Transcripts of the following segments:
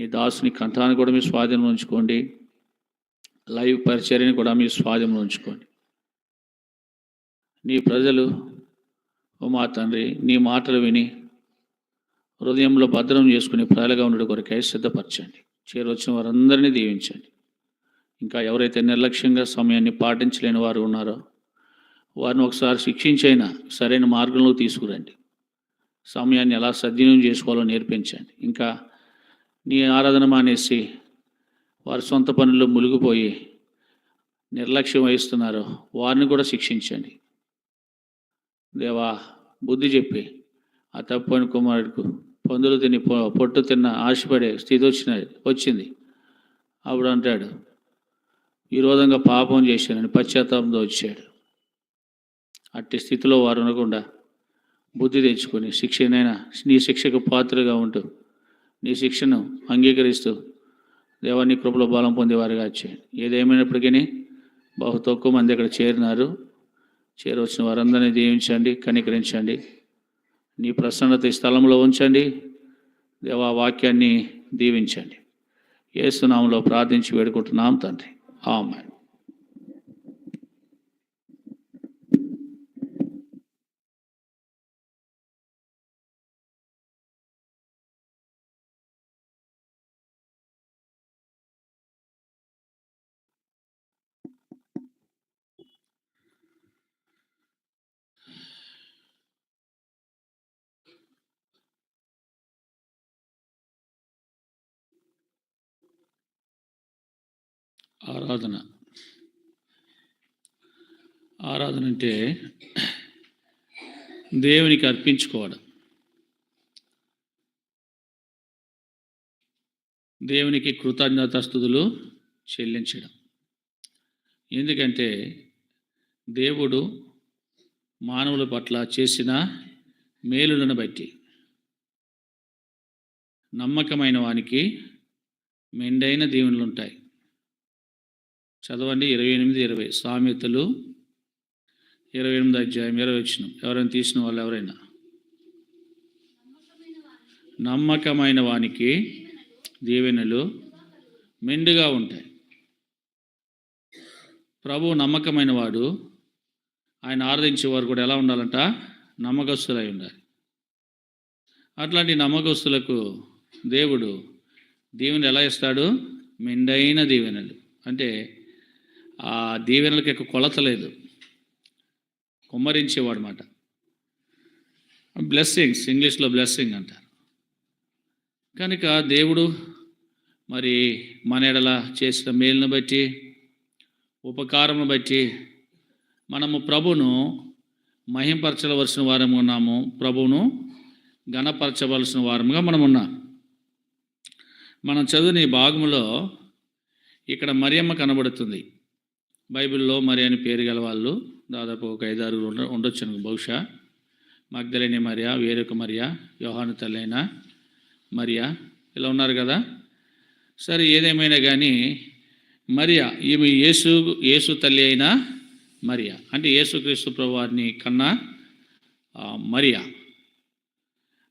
నీ దాసుని కంఠాన్ని కూడా మీ స్వాధీనంలో ఉంచుకోండి. లైవ్ పరిచర్యని కూడా మీ స్వాధీనంలో ఉంచుకోండి. నీ ప్రజలు ఓ మా తండ్రి నీ మాటలు విని హృదయంలో భద్రం చేసుకుని ప్రజలుగా ఉండడం కొరకై సిద్ధపరచండి. చేరొచ్చిన వారందరినీ దీవించండి. ఇంకా ఎవరైతే నిర్లక్ష్యంగా సమయాన్ని పాటించలేని వారు ఉన్నారో వారిని ఒకసారి శిక్షించైనా సరైన మార్గంలో తీసుకురండి. సమయాన్ని ఎలా సద్వినియోగం చేసుకోవాలో నేర్పించండి. ఇంకా నీ ఆరాధన మానేసి వారి సొంత పనుల్లో మునిగిపోయి నిర్లక్ష్యం వహిస్తున్నారో వారిని కూడా శిక్షించండి. దేవా, బుద్ధి చెప్పి ఆ తప్పని కుమారుడికి పందులు తిని పొట్టు తిన్న ఆశపడే స్థితి వచ్చింది. అప్పుడు అంటాడు, ఈ విధంగా పాపం చేశానని పశ్చాత్తాపంతో వచ్చాడు. అట్టి స్థితిలో వారు అనకుండా బుద్ధి తెచ్చుకొని శిక్షనైనా నీ శిక్షకు పాత్రగా ఉంటూ నీ శిక్షను అంగీకరిస్తూ దేవాన్ని కృపలో బలం పొందేవారుగా చేయండి. ఏదేమైనప్పటికీ బహు తక్కువ మంది అక్కడ చేరినారు. చేరవచ్చిన వారందరినీ దీవించండి, కనికరించండి. నీ ప్రసన్నత ఈ స్థలంలో ఉంచండి. దేవా, వాక్యాన్ని దీవించండి. యేసు నామములో ప్రార్థించి వేడుకుంటున్నాం తండ్రి, ఆమేన్. ఆరాధన అంటే దేవునికి అర్పించుకోవడం, దేవునికి కృతజ్ఞతాస్తుతులు చెల్లించడం. ఎందుకంటే దేవుడు మానవుల పట్ల చేసిన మేలులను బట్టి నమ్మకమైన వానికి మెండైన దీవెనలు ఉంటాయి. చదవండి 28:20 సామెతలు 28:20. ఎవరైనా తీసిన వాళ్ళు ఎవరైనా, నమ్మకమైన వానికి దీవెనలు మెండుగా ఉంటాయి. ప్రభువు నమ్మకమైన వాడు. ఆయన ఆరాధించేవారు కూడా ఎలా ఉండాలంట? నమ్మకస్తులై ఉండాలి. అట్లాంటి నమ్మకస్తులకు దేవుడు దీవెనలు ఎలా ఇస్తాడు? మెండైన దీవెనలు. అంటే ఆ దీవెనలకు ఎక్కువ కొలత లేదు, కుమ్మరించేవాడు మాట. బ్లెస్సింగ్స్, ఇంగ్లీష్లో బ్లెస్సింగ్ అంటారు. కనుక దేవుడు మరి మన ఎడల చేసిన మేలును బట్టి, ఉపకారమును బట్టి మనము ప్రభును మహింపరచవలసిన వారము ఉన్నాము, ప్రభువును ఘనపరచవలసిన వారముగా మనం ఉన్నాం. మనం చదివిన ఈ భాగంలో ఇక్కడ మరియమ్మ కనబడుతుంది. బైబిల్లో మరి అని పేరు గల వాళ్ళు దాదాపు ఒక 5-6 ఉండొచ్చు బహుశా. మగ్దలేని మరియా, వేరొక మరియా, యోహాను తల్లైన మరియా, ఇలా ఉన్నారు కదా. సరే, ఏదేమైనా కానీ మరియా ఈమె యేసు తల్లి అయిన మరియా, అంటే యేసుక్రీస్తు ప్రభువారిని కన్నా మరియా.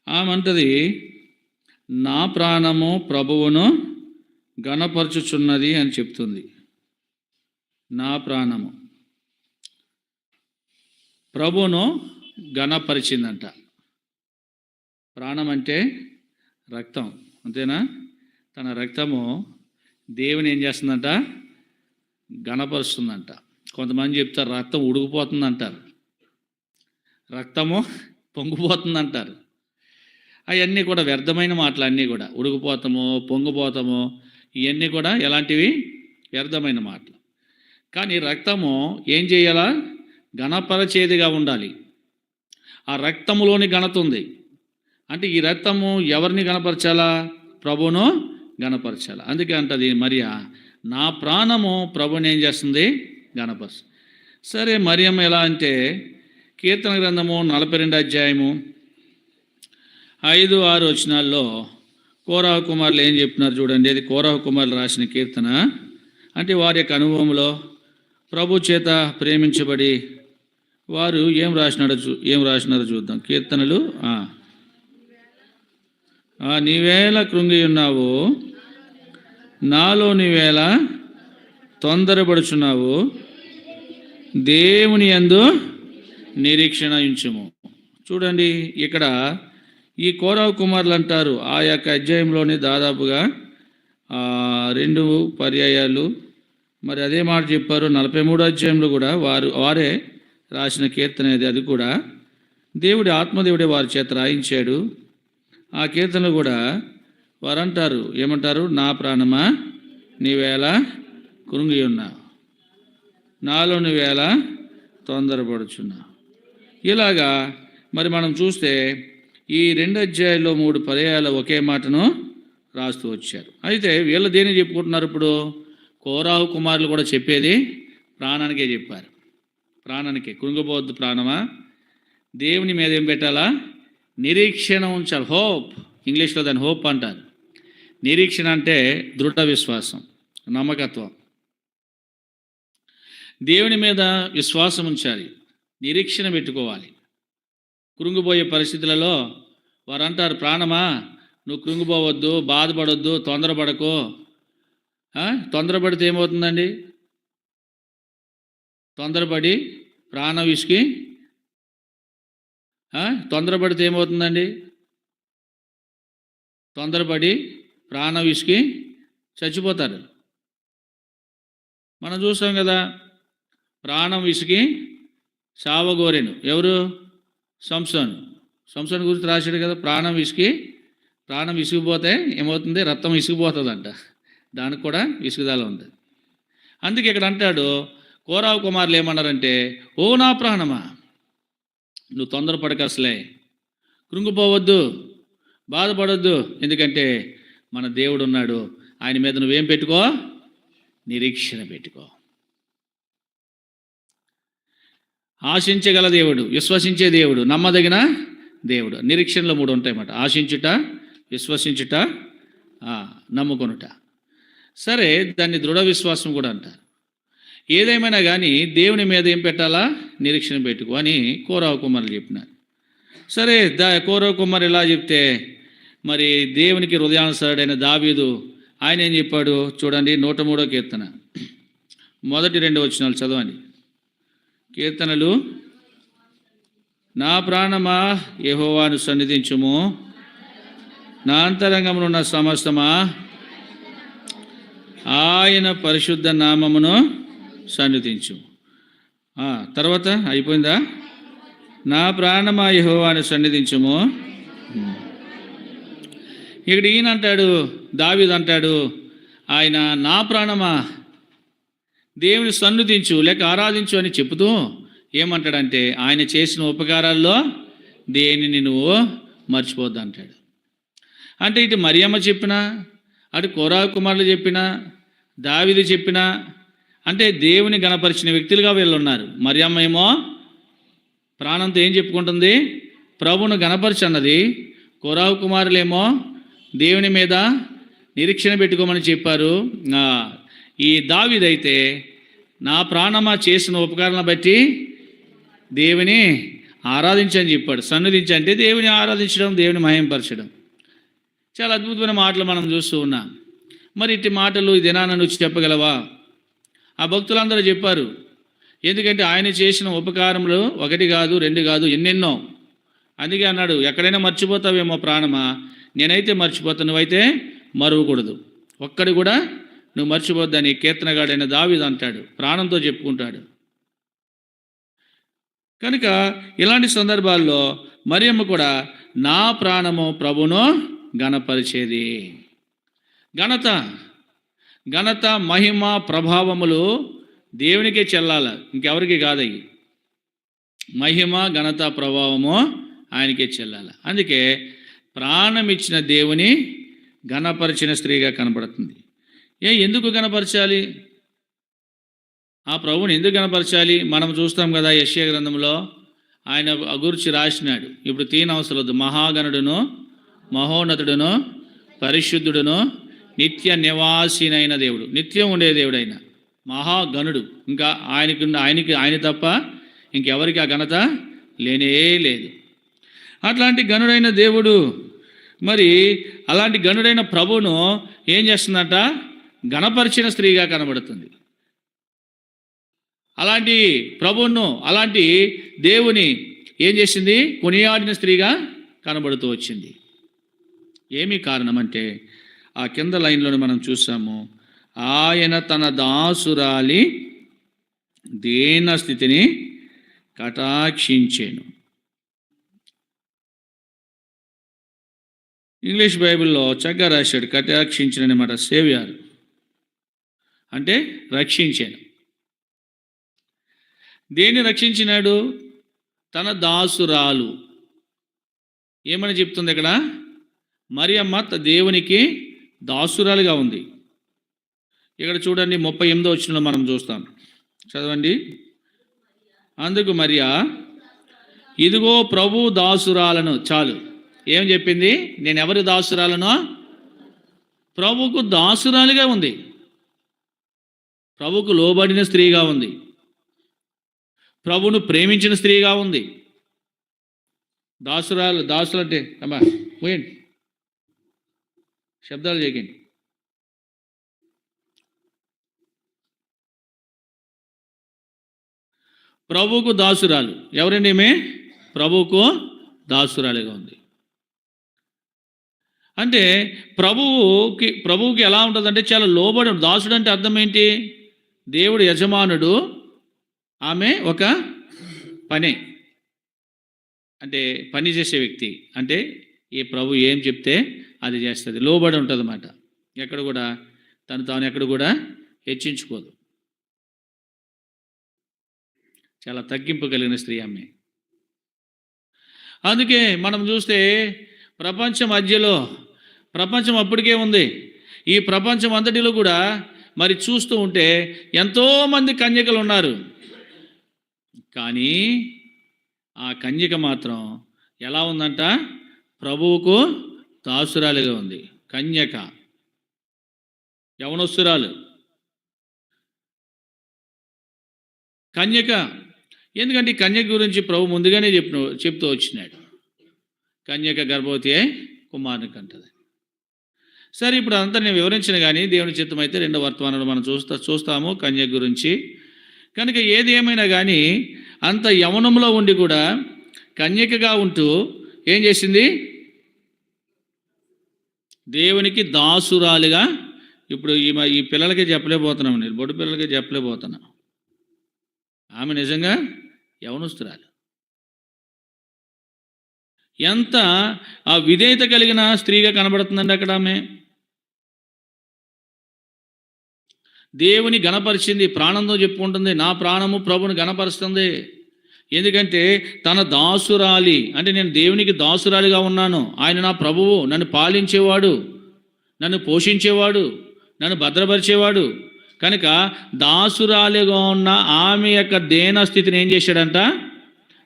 ఆమె అంటది, నా ప్రాణము ప్రభువును ఘనపరచుచున్నది అని చెప్తుంది. నా ప్రాణము ప్రభువును ఘనపరిచిందంట. ప్రాణం అంటే రక్తం, అంతేనా? తన రక్తము దేవుని ఏం చేస్తుందంట? ఘనపరుస్తుందంట. కొంతమంది చెప్తారు రక్తం ఉడికిపోతుంది అంటారు, రక్తము పొంగిపోతుంది. అవన్నీ కూడా వ్యర్థమైన మాటలు. అన్నీ కూడా ఉడికిపోతాము, పొంగిపోతాము, ఇవన్నీ కూడా ఎలాంటివి? వ్యర్థమైన మాటలు. కానీ రక్తము ఏం చేయాలా? ఘనపరచేదిగా ఉండాలి. ఆ రక్తములోని ఘనత ఉంది. అంటే ఈ రక్తము ఎవరిని ఘనపరచాలా? ప్రభువును ఘనపరచాలి. అందుకే అంటది మరియా, నా ప్రాణము ప్రభుని ఏం చేస్తుంది? ఘనపరచు. సరే, మరియమ్మ ఎలా అంటే కీర్తన గ్రంథము 42 అధ్యాయము 5-6 వచనాల్లో కోరహ కుమారులు ఏం చెప్తున్నారు చూడండి. అది కోరహ కుమారులు రాసిన కీర్తన. అంటే వారి యొక్క అనుభవంలో ప్రభు చేత ప్రేమించబడి వారు ఏం రాసినారో చూద్దాం. కీర్తనలు నీవేళ కృంగి ఉన్నావు, నాలో నీవేళ తొందరపడుచున్నావు, దేవుని యందు నిరీక్షణ ఉంచుము. చూడండి, ఇక్కడ ఈ కోరావు కుమారులు అంటారు ఆ యొక్క అధ్యాయంలోని దాదాపుగా 2 పర్యాయాలు మరి అదే మాట చెప్పారు. 43 అధ్యాయంలో కూడా వారే రాసిన కీర్తన అది కూడా దేవుడి ఆత్మదేవుడే వారి చేత రాయించాడు. ఆ కీర్తనలు కూడా వారు అంటారు, ఏమంటారు? నా ప్రాణమా నీవేళ కృంగి ఉన్నావు, నాలో నీవేళ తొందరపడుచున్నావు. ఇలాగా మరి మనం చూస్తే ఈ 2 అధ్యాయాల్లో 3 పర్యాయాలు ఒకే మాటను రాస్తూ వచ్చారు. అయితే వీళ్ళు దేని చెప్పుకుంటున్నారు? ఇప్పుడు కోరాహు కుమారులు కూడా చెప్పేది ప్రాణానికే చెప్పారు. ప్రాణానికే, కృంగిపోవద్దు ప్రాణమా, దేవుని మీద ఏం పెట్టాలా? నిరీక్షణ ఉంచాలి. హోప్, ఇంగ్లీష్లో దాన్ని హోప్ అంటారు. నిరీక్షణ అంటే దృఢ విశ్వాసం, నమ్మకత్వం. దేవుని మీద విశ్వాసం ఉంచాలి, నిరీక్షణ పెట్టుకోవాలి. కృంగిపోయే పరిస్థితులలో వారు అంటారు, ప్రాణమా నువ్వు కృంగిపోవద్దు, బాధపడొద్దు, తొందరపడకు. తొందరపడితే ఏమవుతుందండి? తొందరపడి ప్రాణం విసికి తొందరపడితే ఏమవుతుందండి? తొందరపడి ప్రాణం విసికి చచ్చిపోతారు. మనం చూస్తాం కదా, ప్రాణం విసికి సావగోరెను. ఎవరు? సంసోను గురించి రాశాడు కదా, ప్రాణం విసిగిపోతే ఏమవుతుంది? రక్తం విసిగిపోతుందంట. దానికి కూడా విసుగుదల ఉంది. అందుకే ఇక్కడ అంటాడు, కోరావు కుమారులు ఏమన్నారంటే, ఓ నా ప్రాణమా నువ్వు తొందరపడక, అసలే కృంగిపోవద్దు, బాధపడొద్దు. ఎందుకంటే మన దేవుడు ఉన్నాడు, ఆయన మీద నువ్వేం పెట్టుకో? నిరీక్షణ పెట్టుకో. ఆశించగల దేవుడు, విశ్వసించే దేవుడు, నమ్మదగిన దేవుడు. నిరీక్షణలో 3 ఉంటాయన్నమాట: ఆశించుట, విశ్వసించుట, నమ్ముకొనుట. సరే, దాన్ని దృఢ విశ్వాసం కూడా అంటారు. ఏదేమైనా కానీ దేవుని మీద ఏం పెట్టాలా? నిరీక్షణ పెట్టుకో అని కోరావు కుమారులు చెప్పినారు. సరే, కోరావు కుమారు ఇలా చెప్తే మరి దేవునికి హృదయానుసారుడైన దావీదు ఆయన ఏం చెప్పాడు? చూడండి, 103వ కీర్తన మొదటి 2 వచనాలు చదవండి. కీర్తనలు: నా ప్రాణమా యెహోవాను సన్నిధించుము, నా అంతరంగమునున్న సమస్తమా ఆయన పరిశుద్ధ నామమును సన్నిధించు. తర్వాత అయిపోయిందా? నా ప్రాణమా యెహోవాను సన్నిధించుము. ఇక్కడ ఈయన అంటాడు, దావీదు అంటాడు, ఆయన నా ప్రాణమా దేవుని సన్నిధించు లేక ఆరాధించు అని చెబుతూ ఏమంటాడంటే, ఆయన చేసిన ఉపకారాల్లో దేనిని నువ్వు మర్చిపోద్దు అంటాడు. అంటే ఇటు మరియమ్మ చెప్పినా, అటు కోరాహు కుమారులు చెప్పినా, దావీదు చెప్పినా, అంటే దేవుని గణపరిచిన వ్యక్తులుగా వీళ్ళు ఉన్నారు. మరియమ్మ ఏమో ప్రాణంతో ఏం చెప్పుకుంటుంది? ప్రభువును గణపరిచి అన్నది. కోరాహు కుమారులేమో దేవుని మీద నిరీక్షణ పెట్టుకోమని చెప్పారు. ఈ దావీదైతే నా ప్రాణమా చేసిన ఉపకారాలను బట్టి దేవుని ఆరాధించని చెప్పాడు. సన్నిధించి అంటే దేవుని ఆరాధించడం, దేవుని మహింపరచడం. చాలా అద్భుతమైన మాటలు మనం చూస్తూ ఉన్నాం. మరి ఇట్టి మాటలు ఈ దినాన నువ్వు చెప్పగలవా? ఆ భక్తులందరూ చెప్పారు. ఎందుకంటే ఆయన చేసిన ఉపకారములు 1 కాదు 2 కాదు, ఎన్నెన్నో. అందుకే అన్నాడు, ఎక్కడైనా మర్చిపోతావేమో ప్రాణమా, నేనైతే మర్చిపోతాను, నువ్వైతే మరువకూడదు, ఒక్కడి కూడా నువ్వు మర్చిపోద్దని కీర్తనగాడైన దావీదు అంటాడు, ప్రాణంతో చెప్పుకుంటాడు. కనుక ఇలాంటి సందర్భాల్లో మరియమ్మ కూడా నా ప్రాణము ప్రభును ఘనపరిచేది. ఘనత మహిమ ప్రభావములు దేవునికే చెల్లాల, ఇంకెవరికి కాదయ్యి. మహిమ ఘనత ప్రభావము ఆయనకే చెల్లాల. అందుకే ప్రాణం ఇచ్చిన దేవుని ఘనపరిచిన స్త్రీగా కనపడుతుంది. ఎందుకు ఘనపరచాలి? ఆ ప్రభువుని ఎందుకు ఘనపరచాలి? మనం చూస్తాం కదా, యెషయా గ్రంథంలో ఆయన గురించి రాసినాడు. ఇప్పుడు తీనవసరం వద్దు. మహాగణుడును, మహోన్నతుడును, పరిశుద్ధుడును, నిత్య నివాసినైన దేవుడు, నిత్యం ఉండే దేవుడైన మహాగణుడు. ఇంకా ఆయన తప్ప ఇంకెవరికి ఆ ఘనత లేనే లేదు. అట్లాంటి గణుడైన దేవుడు మరి అలాంటి గణుడైన ప్రభువును ఏం చేస్తుందట? గణపరిచిన స్త్రీగా కనబడుతుంది. అలాంటి ప్రభువును, అలాంటి దేవుని ఏం చేసింది? కొనియాడిన స్త్రీగా కనబడుతూ వచ్చింది. ఏమి కారణం అంటే ఆ కింద లైన్లోనే మనం చూసాము, ఆయన తన దాసురాలి దీన స్థితిని కటాక్షించెను. ఇంగ్లీష్ బైబిల్లో చక్కగా రాశాడు, కటాక్షించిన అన్నమాట. సేవియర్ అంటే రక్షించాను. దేన్ని రక్షించినాడు? తన దాసురాలు. ఏమని చెప్తుంది ఇక్కడ? మరియమ్మ దేవునికి దాసురాలుగా ఉంది. ఇక్కడ చూడండి 38వ వచనంలో మనం చూస్తాం. చదవండి. అందుకు మరియా, ఇదిగో ప్రభు దాసురాలను. చాలు. ఏం చెప్పింది? నేను ఎవరి దాసురాలనో? ప్రభుకు దాసురాలుగా ఉంది. ప్రభుకు లోబడిన స్త్రీగా ఉంది. ప్రభును ప్రేమించిన స్త్రీగా ఉంది. దాసులు అంటే అమ్మా పోయండి, శబ్దాలు చేయకండి. ప్రభువుకు దాసురాలు. ఎవరండి ఈమె? ప్రభువుకు దాసురాలుగా ఉంది. అంటే ప్రభువుకి ఎలా ఉంటుందంటే చాలా లోబడి. దాసుడు అంటే అర్థం ఏంటి? దేవుడు యజమానుడు, ఆమె ఒక పని, అంటే పని చేసే వ్యక్తి. అంటే ఈ ప్రభు ఏం చెప్తే అది చేస్తుంది, లోబడి ఉంటుంది అన్నమాట. ఎక్కడ కూడా తాను ఎక్కడ కూడా హెచ్చించుకోదు. చాలా తగ్గింపు కలిగిన స్త్రీ ఆమె. అందుకే మనం చూస్తే ప్రపంచం అప్పటికే ఉంది. ఈ ప్రపంచం అంతటిలో కూడా మరి చూస్తూ ఉంటే ఎంతోమంది కన్యకలు ఉన్నారు. కానీ ఆ కన్యక మాత్రం ఎలా ఉందంట? ప్రభువుకు దాసురాలుగా ఉంది. కన్యక, యవనస్తురాలు కన్యక. ఎందుకంటే ఈ కన్యక గురించి ప్రభు ముందుగానే చెప్తూ వచ్చినాడు. కన్యక గర్భవతి కుమారుని కంటది. సరే, ఇప్పుడు అంతా నేను వివరించిన కానీ దేవుని చిత్తం అయితే 2వ వర్తమానంలో మనం చూస్తాము కన్యక గురించి. కనుక ఏది ఏమైనా కానీ అంత యవనంలో ఉండి కూడా కన్యకగా ఉంటూ ఏం చేసింది? దేవునికి దాసురాలుగా. ఇప్పుడు ఈ పిల్లలకి చెప్పలేకపోతున్నాం, నేను బొడ్డు పిల్లలకి చెప్పలేకపోతున్నా. ఆమె నిజంగా యవనస్తురాలు. ఎంత ఆ విధేయత కలిగిన స్త్రీగా కనబడుతుందండి అక్కడ. ఆమె దేవుని గణపరిచింది. ప్రాణంతో చెప్పుకుంటుంది, నా ప్రాణము ప్రభుని గణపరుస్తుంది. ఎందుకంటే తన దాసురాలి అంటే నేను దేవునికి దాసురాలిగా ఉన్నాను. ఆయన నా ప్రభువు, నన్ను పాలించేవాడు, నన్ను పోషించేవాడు, నన్ను భద్రపరిచేవాడు. కనుక దాసురాలిగా ఉన్న ఆమె యొక్క దేన స్థితిని ఏం చేశాడంట?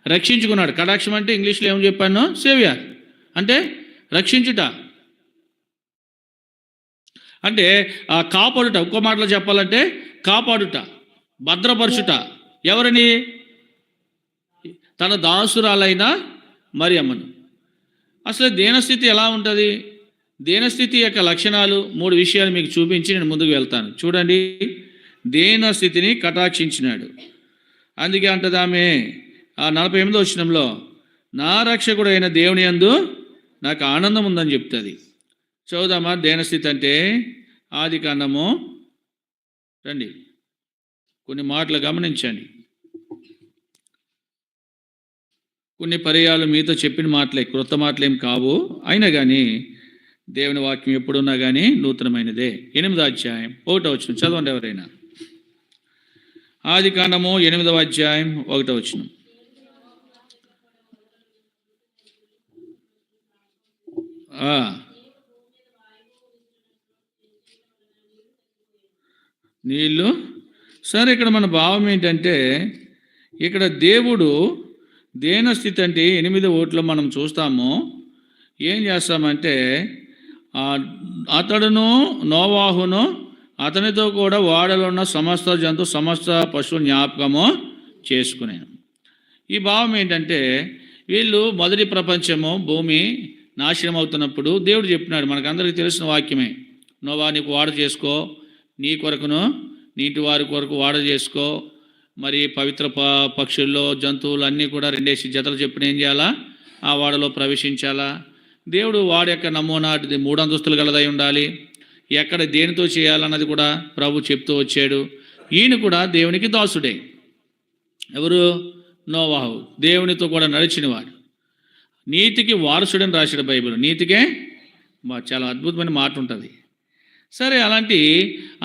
రక్షించుకున్నాడు. కటాక్షం అంటే ఇంగ్లీష్లో ఏం చెప్పాను? సేవియర్ అంటే రక్షించుట, అంటే కాపాడుట. ఒక్క మాటలో చెప్పాలంటే కాపాడుట, భద్రపరచుట. ఎవరిని? తన దాసురాలైన మరియమ్మను. అసలు దేనస్థితి ఎలా ఉంటుంది? దేనస్థితి యొక్క లక్షణాలు 3 విషయాలు మీకు చూపించి నేను ముందుకు వెళ్తాను. చూడండి. దేనస్థితిని కటాక్షించినాడు. అందుకే అంటది ఆమె 48వ వచనంలో, నా రక్షకుడు అయిన దేవుని యందు నాకు ఆనందం ఉందని చెప్తుంది. చదువుదామా? దేనస్థితి అంటే ఆదికాండము. రండి, కొన్ని మాటలు గమనించండి. కొన్ని పర్యాలు మీతో చెప్పిన మాటలే, క్రొత్త మాటలేం కావు. అయినా కానీ దేవుని వాక్యం ఎప్పుడున్నా కానీ నూతనమైనదే. 8వ అధ్యాయం 1వ వచనం చదవండి ఎవరైనా. ఆదికాండము 8వ అధ్యాయం 1వ వచనం. నీళ్ళు. సరే, ఇక్కడ మన భావం ఏంటంటే ఇక్కడ దేవుడు దేనస్థితి అంటే 8వ ఓట్లో మనం చూస్తాము. ఏం చేస్తామంటే అతడును నోవాహును అతనితో కూడా ఓడలో ఉన్న సమస్త జంతు సమస్త పశువు జ్ఞాపకము చేసుకునేను. ఈ భావం ఏంటంటే వీళ్ళు మొదటి ప్రపంచము భూమి నాశనం అవుతున్నప్పుడు దేవుడు చెప్పినాడు, మనకందరికీ తెలిసిన వాక్యమే, నోవా నీకు ఓడ చేసుకో, నీ కొరకును నీటి వారి కొరకు వాడ చేసుకో. మరి పవిత్ర పక్షుల్లో జంతువులు అన్నీ కూడా 2 జతలు చెప్పిన ఏం చేయాలా? ఆ వాడలో ప్రవేశించాలా. దేవుడు వాడి యొక్క నమూనా 3 అంతస్తులు గలదై ఉండాలి. ఎక్కడ దేనితో చేయాలన్నది కూడా ప్రభు చెప్తూ వచ్చాడు. ఈయన కూడా దేవునికి దాసుడే. ఎవరు? నోవాహు. దేవునితో కూడా నడిచినవాడు, నీతికి వారసుడని రాశాడు బైబిల్. నీతికే చాలా అద్భుతమైన మాట ఉంటుంది. సరే, అలాంటి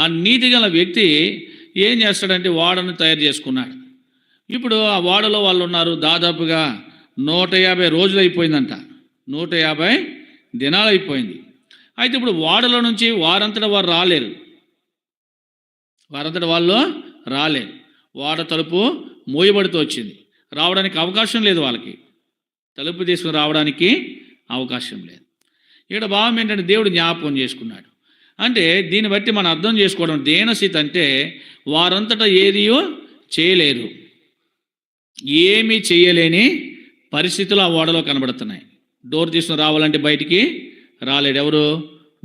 ఆ నీతి గల వ్యక్తి ఏం చేస్తాడంటే వాడను తయారు చేసుకున్నాడు. ఇప్పుడు ఆ వాడలో వాళ్ళు ఉన్నారు. దాదాపుగా 150 రోజులు అయిపోయిందంట. 150 దినాలు అయిపోయింది. అయితే ఇప్పుడు వాడలో నుంచి వారంతటా వారు రాలేరు. వారంతటా వాళ్ళు రాలేరు. వాడ తలుపు మూయబడుతూ వచ్చింది. రావడానికి అవకాశం లేదు. వాళ్ళకి తలుపు తీసుకుని రావడానికి అవకాశం లేదు. ఇక్కడ భావం ఏంటంటే దేవుడు జ్ఞాపకం చేసుకున్నాడు. అంటే దీన్ని బట్టి మనం అర్థం చేసుకోవడం, దీనస్థితి అంటే వారంతటా ఏదియో చేయలేరు, ఏమీ చేయలేని పరిస్థితులు ఆ ఓడలో కనబడుతున్నాయి. డోర్ తీసుకుని రావాలంటే బయటికి రాలేడు. ఎవరు?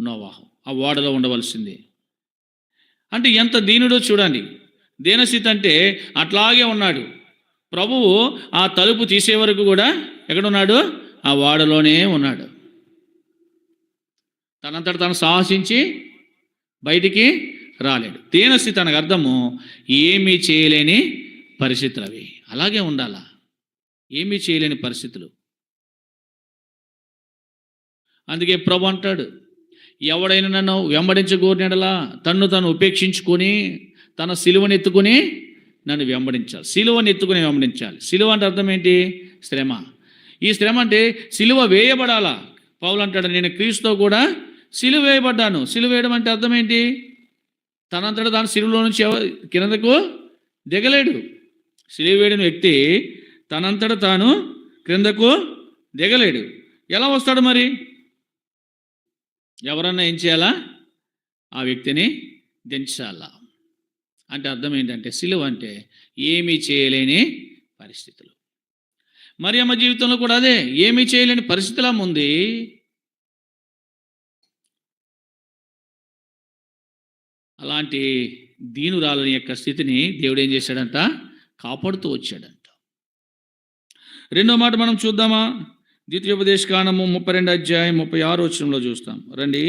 నోవాహు. ఆ ఓడలో ఉండవలసింది. అంటే ఎంత దీనుడో చూడండి. దీనస్థితి అంటే అట్లాగే ఉన్నాడు. ప్రభువు ఆ తలుపు తీసే వరకు కూడా ఎక్కడున్నాడు? ఆ ఓడలోనే ఉన్నాడు. తనంతట తను సాహసించి బయటికి రాలేడు. దీనస్థితి అనగా అర్థము ఏమీ చేయలేని పరిస్థితులు. అవి అలాగే ఉండాలా. ఏమీ చేయలేని పరిస్థితులు. అందుకే ప్రభు అంటాడు, ఎవడైనా నన్ను వెంబడించగోరినడలా తన్ను తను ఉపేక్షించుకొని తన సిలువను ఎత్తుకుని నన్ను వెంబడించాలి. సిలువను ఎత్తుకుని వెంబడించాలి. సిలువ అంటే అర్థం ఏంటి? శ్రమ. ఈ శ్రమ అంటే సిలువ వేయబడాలా. పౌలు అంటాడు, నేను క్రీస్తుతో కూడా సిలువ వేయబడ్డాను. సిలువ వేయడం అంటే అర్థం ఏంటి? తనంతటా తాను సిలువలో నుంచి కిందకు దిగలేడు. సిలువ వేయడిన వ్యక్తి తనంతటా తాను క్రిందకు దిగలేడు. ఎలా వస్తాడు మరి? ఎవరన్నా ఏం చేయాలా? ఆ వ్యక్తిని దించాలా. అంటే అర్థం ఏంటంటే సిలువ అంటే ఏమీ చేయలేని పరిస్థితులు. మరియమ్మ జీవితంలో కూడా అదే, ఏమీ చేయలేని పరిస్థితులా ఉంది. అలాంటి దీనురాలని యొక్క స్థితిని దేవుడు ఏం చేశాడంట? కాపాడుతూ వచ్చాడంట. రెండో మాట మనం చూద్దామా? ద్వితీయోపదేశకాండము 32 చూస్తాం. రండి,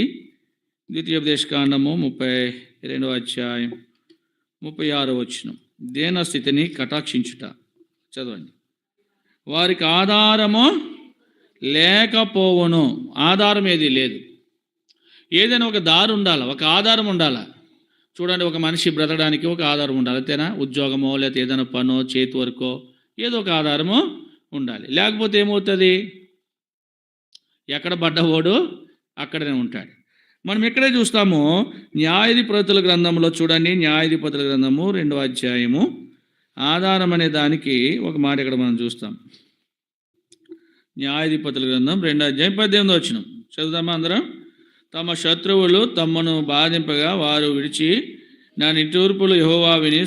ద్వితీయోపదేశకాండము 32 దేన స్థితిని కటాక్షించుట. చదవండి. వారికి ఆధారము లేకపోవును. ఆధారం ఏది లేదు. ఏదైనా ఒక దారి ఉండాలి, ఒక ఆధారం ఉండాలి. చూడండి, ఒక మనిషి బ్రతకడానికి ఒక ఆధారం ఉండాలి, అంతేనా? ఉద్యోగమో లేకపోతే ఏదైనా పనో చేతి వరకో ఏదో ఒక ఆధారము ఉండాలి. లేకపోతే ఏమవుతుంది? ఎక్కడ పడ్డవాడు అక్కడనే ఉంటాడు. మనం ఇక్కడే చూస్తాము. న్యాయాధిపతుల గ్రంథంలో చూడండి, న్యాయాధిపతుల గ్రంథము 2వ అధ్యాయము ఆధారం అనే దానికి ఒక మాట ఇక్కడ మనం చూస్తాం. న్యాయాధిపతుల గ్రంథం 2వ అధ్యాయం 18 చదువుదామా అందరం? తమ శత్రువులు తమను బాధింపగా వారు విడిచి నా నిట్టూర్పులు యెహోవా విని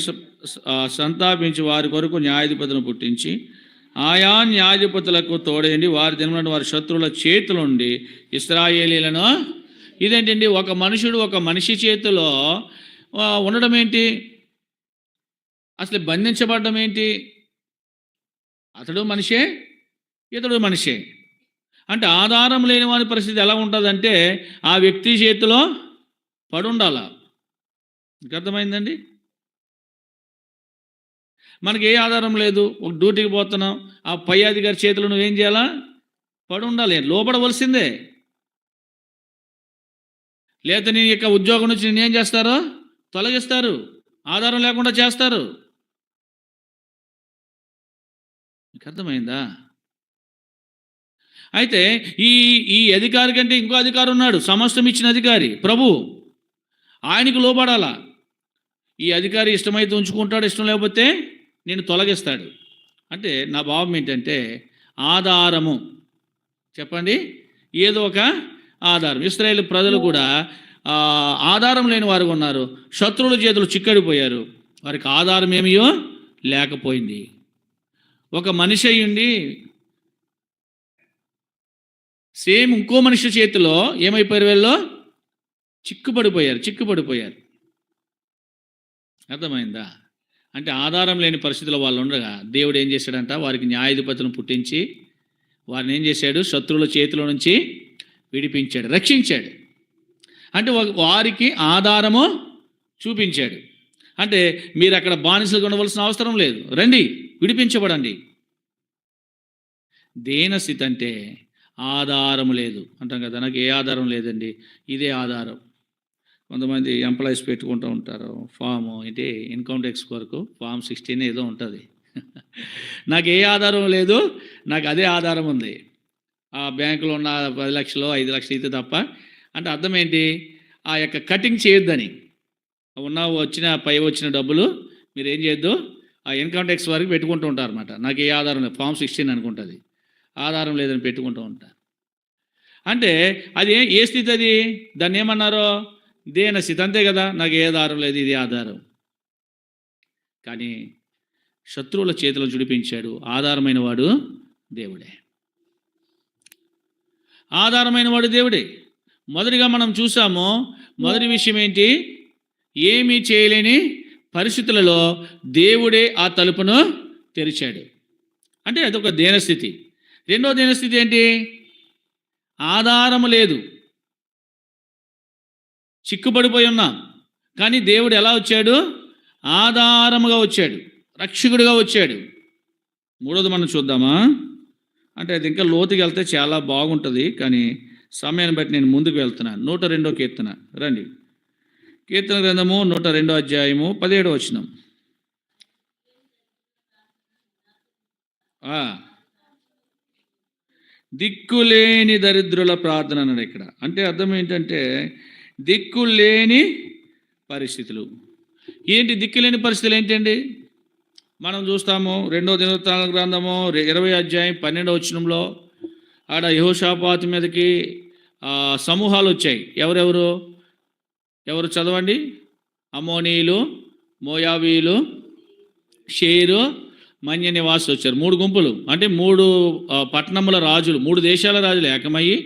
సంతాపించి వారి కొరకు న్యాయాధిపతులను పుట్టించి ఆయా న్యాయాధిపతులకు తోడేయండి. వారి దినమున వారి శత్రువుల చేతుల నుండి ఇశ్రాయేలీలను. ఇదేంటండి? ఒక మనుషుడు ఒక మనిషి చేతిలో ఉండడం ఏంటి? అసలు బంధించబడడం ఏంటి? అతడు మనిషే, ఇతడు మనిషే. అంటే ఆధారం లేని వారి పరిస్థితి ఎలా ఉంటుందంటే ఆ వ్యక్తి చేతిలో పడి ఉండాల. మీకు అర్థమైందండి? మనకి ఏ ఆధారం లేదు. ఒక డ్యూటీకి పోతున్నాం, ఆ పై అధికారి చేతిలో నువ్వేం చేయాలా? పడి ఉండాలి, లోపడవలసిందే. లేదా నీ యొక్క ఉద్యోగం నుంచి నేనేం చేస్తారో తొలగిస్తారు, ఆధారం లేకుండా చేస్తారు. మీకు అర్థమైందా? అయితే ఈ అధికారి కంటే ఇంకో అధికారి ఉన్నాడు, సమస్తం ఇచ్చిన అధికారి ప్రభు. ఆయనకు లోబడాలా. ఈ అధికారి ఇష్టమైతే ఉంచుకుంటాడు, ఇష్టం లేకపోతే నేను తొలగిస్తాడు. అంటే నా భావం ఏంటంటే ఆధారము. చెప్పండి, ఏదో ఒక ఆధారం. ఇశ్రాయేలు ప్రజలు కూడా ఆధారం లేని వారు ఉన్నారు. శత్రువుల చేతులు చిక్కడిపోయారు. వారికి ఆధారం ఏమియో లేకపోయింది. ఒక మనిషి అయ్యుండి సేమ్ ఇంకో మనిషి చేతిలో ఏమైపోయారు? వీళ్ళు చిక్కుపడిపోయారు. అర్థమైందా? అంటే ఆధారం లేని పరిస్థితుల్లో వాళ్ళు ఉండగా దేవుడు ఏం చేశాడంట, వారికి న్యాయాధిపతులను పుట్టించి వారిని ఏం చేశాడు, శత్రువుల చేతిలో నుంచి విడిపించాడు, రక్షించాడు. అంటే వారికి ఆధారము చూపించాడు. అంటే మీరు అక్కడ బానిసలుగా ఉండవలసిన అవసరం లేదు, రండి విడిపించబడండి. దేనస్థితి అంటే ఆధారం లేదు అంటాం కదా, నాకు ఏ ఆధారం లేదండి, ఇదే ఆధారం. కొంతమంది ఎంప్లాయీస్ పెట్టుకుంటూ ఉంటారు ఫాము, ఏంటి ఇన్కమ్ ట్యాక్స్ కొరకు ఫామ్ 16 ఏదో ఉంటుంది. నాకు ఏ ఆధారం లేదు, నాకు అదే ఆధారం ఉంది. ఆ బ్యాంకులో ఉన్న 10 లక్షలు 5 లక్షలు అయితే తప్ప. అంటే అర్థం ఏంటి, ఆ యొక్క కటింగ్ చేయొద్దని. వచ్చిన డబ్బులు మీరు ఏం చేయొద్దు, ఆ ఇన్కమ్ ట్యాక్స్ వరకు పెట్టుకుంటూ ఉంటారు అనమాట. నాకు ఏ ఆధారం లేదు, ఫామ్ 16 అనుకుంటుంది, ఆధారం లేదని పెట్టుకుంటూ ఉంటారు. అంటే అది ఏ స్థితి, అది దాన్ని ఏమన్నారో దేన స్థితి, అంతే కదా, నాకు ఏ ఆధారం లేదు, ఇది ఆధారం. కానీ శత్రువుల చేతిలో జుడిపించాడు. ఆధారమైన వాడు దేవుడే, ఆధారమైన వాడు దేవుడే. మొదటిగా మనం చూసాము, మొదటి విషయం ఏంటి, ఏమీ చేయలేని పరిస్థితులలో దేవుడే ఆ తలుపును తెరిచాడు. అంటే అదొక దేనస్థితి. రెండో దేనస్థితి ఏంటి, ఆధారము లేదు, చిక్కుపడిపోయి ఉన్నాం, కానీ దేవుడు ఎలా వచ్చాడు, ఆధారముగా వచ్చాడు, రక్షకుడిగా వచ్చాడు. మూడోది మనం చూద్దామా, అంటే అది ఇంకా లోతుకి వెళ్తే చాలా బాగుంటుంది, కానీ సమయాన్ని బట్టి నేను ముందుకు వెళ్తున్నాను. 102వ కీర్తన రండి. కీర్తన గ్రంథము 102వ అధ్యాయము 17వ వచనం. దిక్కులేని దరిద్రుల ప్రార్థన అన్నాడు ఇక్కడ. అంటే అర్థం ఏంటంటే దిక్కులేని పరిస్థితులు. ఏంటి దిక్కులేని పరిస్థితులు ఏంటండి? మనం చూస్తాము 2వ దినవృత్తాంతాల గ్రంథము 20వ అధ్యాయం 12వ వచనంలో ఆడ యెహోషాపాతు మీదకి సమూహాలు వచ్చాయి. ఎవరు చదవండి. అమోనీయులు, మోయాబీలు, షేరు, మన్య నివాసులు వచ్చారు. 3 గుంపులు, అంటే 3 పట్టణముల రాజులు, 3 దేశాల రాజులు ఏకమయ్యి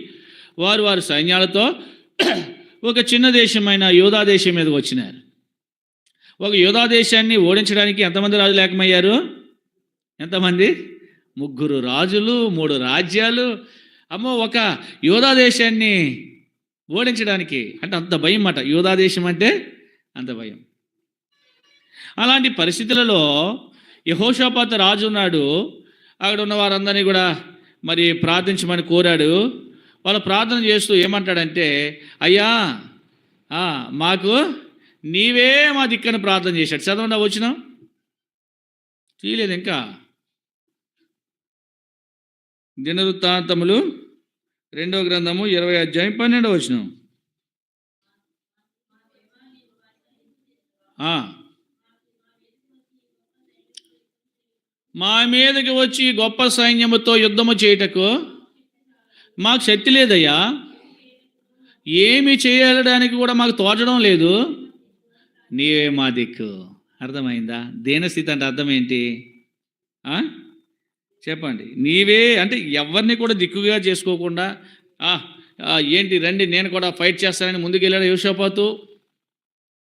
వారి సైన్యాలతో ఒక చిన్న దేశమైన యోధా దేశం మీదకి వచ్చినారు. ఒక యోధా దేశాన్ని ఓడించడానికి ఎంతమంది రాజులు ఏకమయ్యారు? ఎంతమంది? 3 రాజులు, 3 రాజ్యాలు. అమ్మో, ఒక యోధా దేశాన్ని ఓడించడానికి. అంటే అంత భయం అన్నమాట. యోధా దేశం అంటే అంత భయం. అలాంటి పరిస్థితులలో యెహోషాపాతు రాజు ఉన్నాడు. అక్కడ ఉన్న వారందరినీ కూడా మరి ప్రార్థించమని కోరాడు. వాళ్ళు ప్రార్థన చేస్తూ ఏమంటాడంటే, అయ్యా మాకు నీవే మా దిక్కని ప్రార్థన చేశాడు. చదవండి వచనం. తీయలేదు ఇంకా. దినవృత్తాంతములు 2వ గ్రంథము 20వ అధ్యాయం 12వ వచనం. మా మీదకి వచ్చి గొప్ప సైన్యముతో యుద్ధము చేయుటకు మాకు శక్తి లేదయ్యా, ఏమి చేయడానికి కూడా మాకు తోచడం లేదు, నీవే మా దిక్కు. అర్థమైందా? దేనస్థితి అంటే అర్థం ఏంటి చెప్పండి. నీవే అంటే ఎవరిని కూడా దిక్కుగా చేసుకోకుండా ఏంటి రండి నేను కూడా ఫైట్ చేస్తానని ముందుకు వెళ్ళాడా యెహోషాపాతు?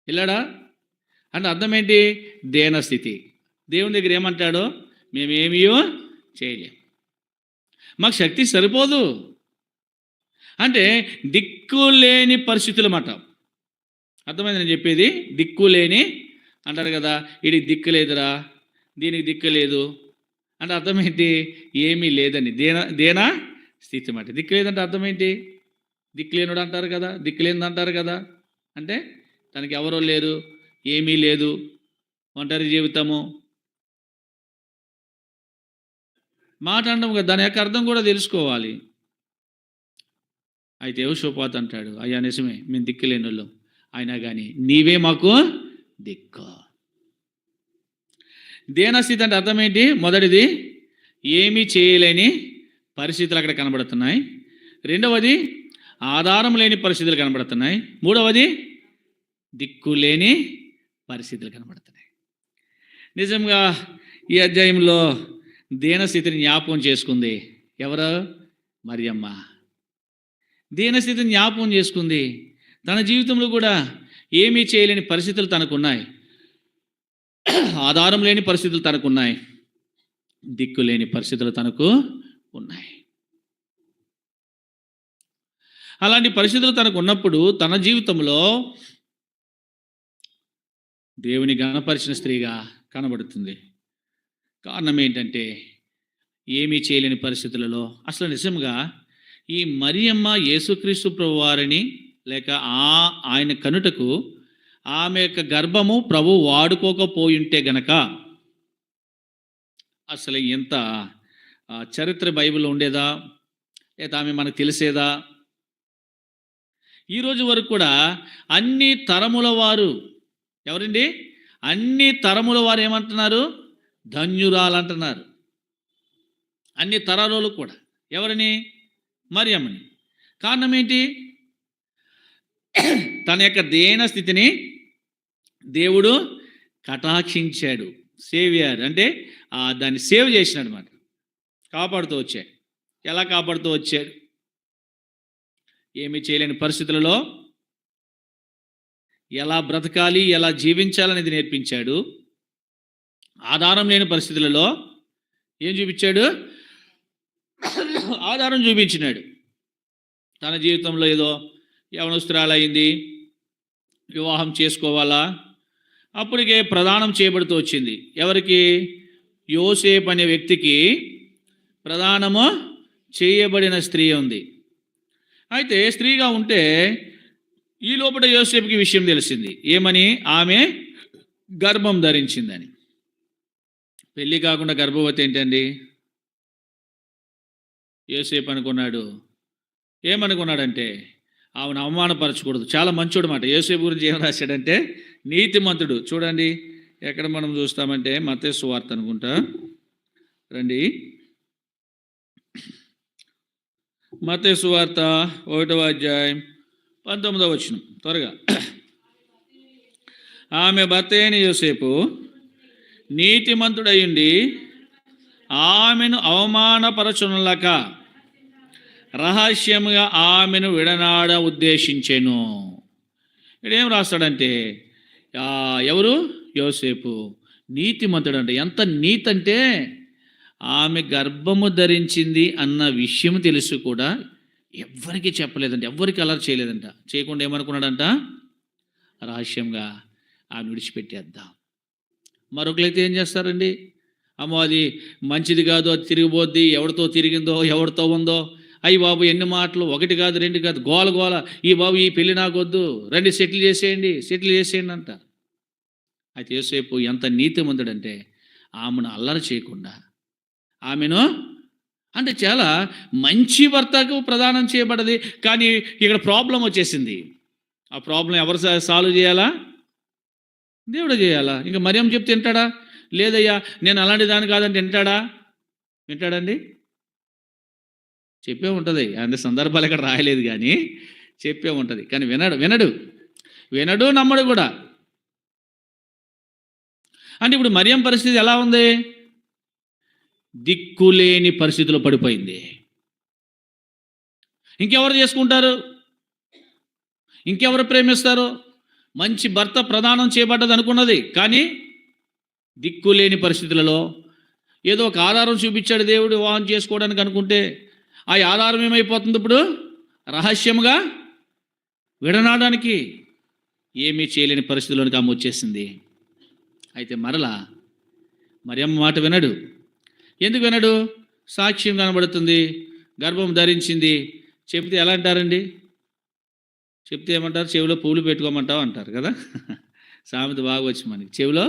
వెళ్ళాడా? అంటే అర్థం ఏంటి? దేనస్థితి. దేవుని దగ్గర ఏమంటాడో, మేమేమీయో చేయలేం, మాకు శక్తి సరిపోదు. అంటే దిక్కులేని పరిస్థితులు అన్నమాట. అర్థమైంది నేను చెప్పేది? దిక్కులేని అంటారు కదా, వీడికి దిక్కు లేదురా, దీనికి దిక్కు లేదు అంటే అర్థం ఏంటి? ఏమీ లేదని దేనా స్థితి అన్నమాట. దిక్కు లేదంటే అర్థం ఏంటి? దిక్కులేనుడు అంటారు కదా, దిక్కులేనిది అంటారు కదా. అంటే తనకి ఎవరో లేరు, ఏమీ లేదు, ఒంటరి జీవితము మాట అనడం కదా. దాని యొక్క అర్థం కూడా తెలుసుకోవాలి. అయితే యెహోషాపాతు అంటాడు, అయ్యా నిజమే మేము దిక్కులేని వాళ్ళం, అయినా కానీ నీవే మాకు దిక్కు. దేనస్థితి అంటే అర్థం ఏంటి? మొదటిది ఏమీ చేయలేని పరిస్థితులు అక్కడ కనబడుతున్నాయి. రెండవది ఆధారం లేని పరిస్థితులు కనబడుతున్నాయి. మూడవది దిక్కులేని పరిస్థితులు కనబడుతున్నాయి. నిజంగా ఈ అధ్యాయంలో దీనస్థితిని జ్ఞాపకం చేసుకుంది ఎవరు? మరియమ్మ. దీనస్థితిని జ్ఞాపకం చేసుకుంది. తన జీవితంలో కూడా ఏమీ చేయలేని పరిస్థితులు తనకున్నాయి. ఆధారం లేని పరిస్థితులు తనకున్నాయి, దిక్కు లేని పరిస్థితులు తనకు ఉన్నాయి. అలాంటి పరిస్థితులు తనకు ఉన్నప్పుడు తన జీవితంలో దేవుని ఘనపరిచిన స్త్రీగా కనబడుతుంది. కారణం ఏంటంటే ఏమీ చేయలేని పరిస్థితులలో అసలు నిజంగా ఈ మరియమ్మ యేసుక్రీస్తు ప్రభువారిని లేక ఆయన కనుటకు ఆమె యొక్క గర్భము ప్రభు వాడుకోకపోయింటే గనక అసలు ఎంత చరిత్ర బైబిల్లో ఉండేదా, లేదా ఆమె మనకు తెలిసేదా? ఈరోజు వరకు కూడా అన్ని తరముల వారు ఎవరండి? అన్ని తరముల వారు ఏమంటున్నారు? ధన్యురాలంటున్నారు. అన్ని తరాలు కూడా ఎవరిని? మరియమ్మని. కారణం ఏంటి? తన యొక్క దేన స్థితిని దేవుడు కటాక్షించాడు. సేవియర్ అంటే దాన్ని సేవ్ చేసినాడు అన్నమాట. కాపాడుతూ వచ్చాడు. ఎలా కాపాడుతూ వచ్చాడు? ఏమీ చేయలేని పరిస్థితులలో ఎలా బ్రతకాలి, ఎలా జీవించాలనేది నేర్పించాడు. ఆధారం లేని పరిస్థితులలో ఏం చూపించాడు? ఆధారం చూపించినాడు. తన జీవితంలో ఏదో యవనస్తురాలైంది, వివాహం చేసుకోవాలా, అప్పటికే ప్రదానం చేయబడుతూ వచ్చింది. ఎవరికి? యోసేపు అనే వ్యక్తికి ప్రదానము చేయబడిన స్త్రీ ఉంది. అయితే స్త్రీగా ఉంటే ఈ లోపల యోసేపుకి విషయం తెలిసింది. ఏమని? ఆమె గర్భం ధరించిందని. పెళ్ళి కాకుండా గర్భవతి ఏంటండి? యోసేపు అనుకున్నాడు. ఏమనుకున్నాడంటే ఆమెను అవమానపరచకూడదు. చాలా మంచోడు మాట. యోసేపు గురించి ఏం రాశాడంటే నీతిమంతుడు. చూడండి ఎక్కడ మనం చూస్తామంటే మత్తయి సువార్త అనుకుంటా, రండి. మత్తయి సువార్త 1వ అధ్యాయం 19వ వచనం త్వరగా. ఆమె భర్త అయిన యోసేపు నీతిమంతుడయ్యుండి ఆమెను అవమానపరచునలక రహస్యముగా ఆమెను విడనాడ ఉద్దేశించెను. ఇక్కడేం రాస్తాడంటే ఎవరు? యోసేపు నీతిమంతుడు. అంటే ఎంత నీతి అంటే ఆమె గర్భము ధరించింది అన్న విషయం తెలుసు కూడా ఎవ్వరికీ చెప్పలేదంట, ఎవ్వరికి అలర్ట్ చేయలేదంట. చేయకుండా ఏమనుకున్నాడంట? రహస్యంగా ఆమె విడిచిపెట్టేద్దాం. మరొకరైతే ఏం చేస్తారండి? అమ్మో అది మంచిది కాదు, అది తిరిగిపోద్ది, ఎవరితో తిరిగిందో ఎవరితో ఉందో, అయ్యి బాబు ఎన్ని మాటలు, ఒకటి కాదు రెండు కాదు, గోల గోల, ఈ బాబు ఈ పెళ్ళి నాకొద్దు, రండి సెటిల్ చేసేయండి అంట. అయితే యోసేపు ఎంత నీతిమంతుడంటే ఆమెను అల్లరి చేయకుండా ఆమెను అంటే చాలా మంచి భర్తకు ప్రదానం చేయబడది. కానీ ఇక్కడ ప్రాబ్లం వచ్చేసింది. ఆ ప్రాబ్లం ఎవరు సాల్వ్ చేయాలా? దేవుడు చేయాలా? ఇంకా మరియమ్మ చెప్తే వింటాడా? లేదయ్యా నేను అలాంటి దాన్ని కాదంటే వింటాడండి? చెప్పే ఉంటుంది. అంత సందర్భాలు ఇక్కడ రాయలేదు కానీ చెప్పే ఉంటుంది. కానీ వినడు నమ్మడు కూడా. అంటే ఇప్పుడు మరియమ్మ పరిస్థితి ఎలా ఉంది? దిక్కులేని పరిస్థితిలో పడిపోయింది. ఇంకెవరు చేసుకుంటారు? ఇంకెవరు ప్రేమిస్తారు? మంచి భర్త ప్రదానం చేయబడ్డది అనుకున్నది, కానీ దిక్కులేని పరిస్థితులలో ఏదో ఒక ఆధారం చూపించాడు దేవుడు వివాహం చేసుకోవడానికి అనుకుంటే ఆ ఆధారం ఏమైపోతుంది? ఇప్పుడు రహస్యంగా విడనాడానికి ఏమీ చేయలేని పరిస్థితుల్లోనికి ఆమె వచ్చేసింది. అయితే మరలా మరియమ్మ మాట వినడు. ఎందుకు వినడు? సాక్ష్యం కనబడుతుంది, గర్భం ధరించింది. చెప్తే ఎలా అంటారండి? చెప్తే ఏమంటారు? చెవిలో పువ్వులు పెట్టుకోమంటావు అంటారు కదా. సామెత బాగా వచ్చి మనకి, చెవిలో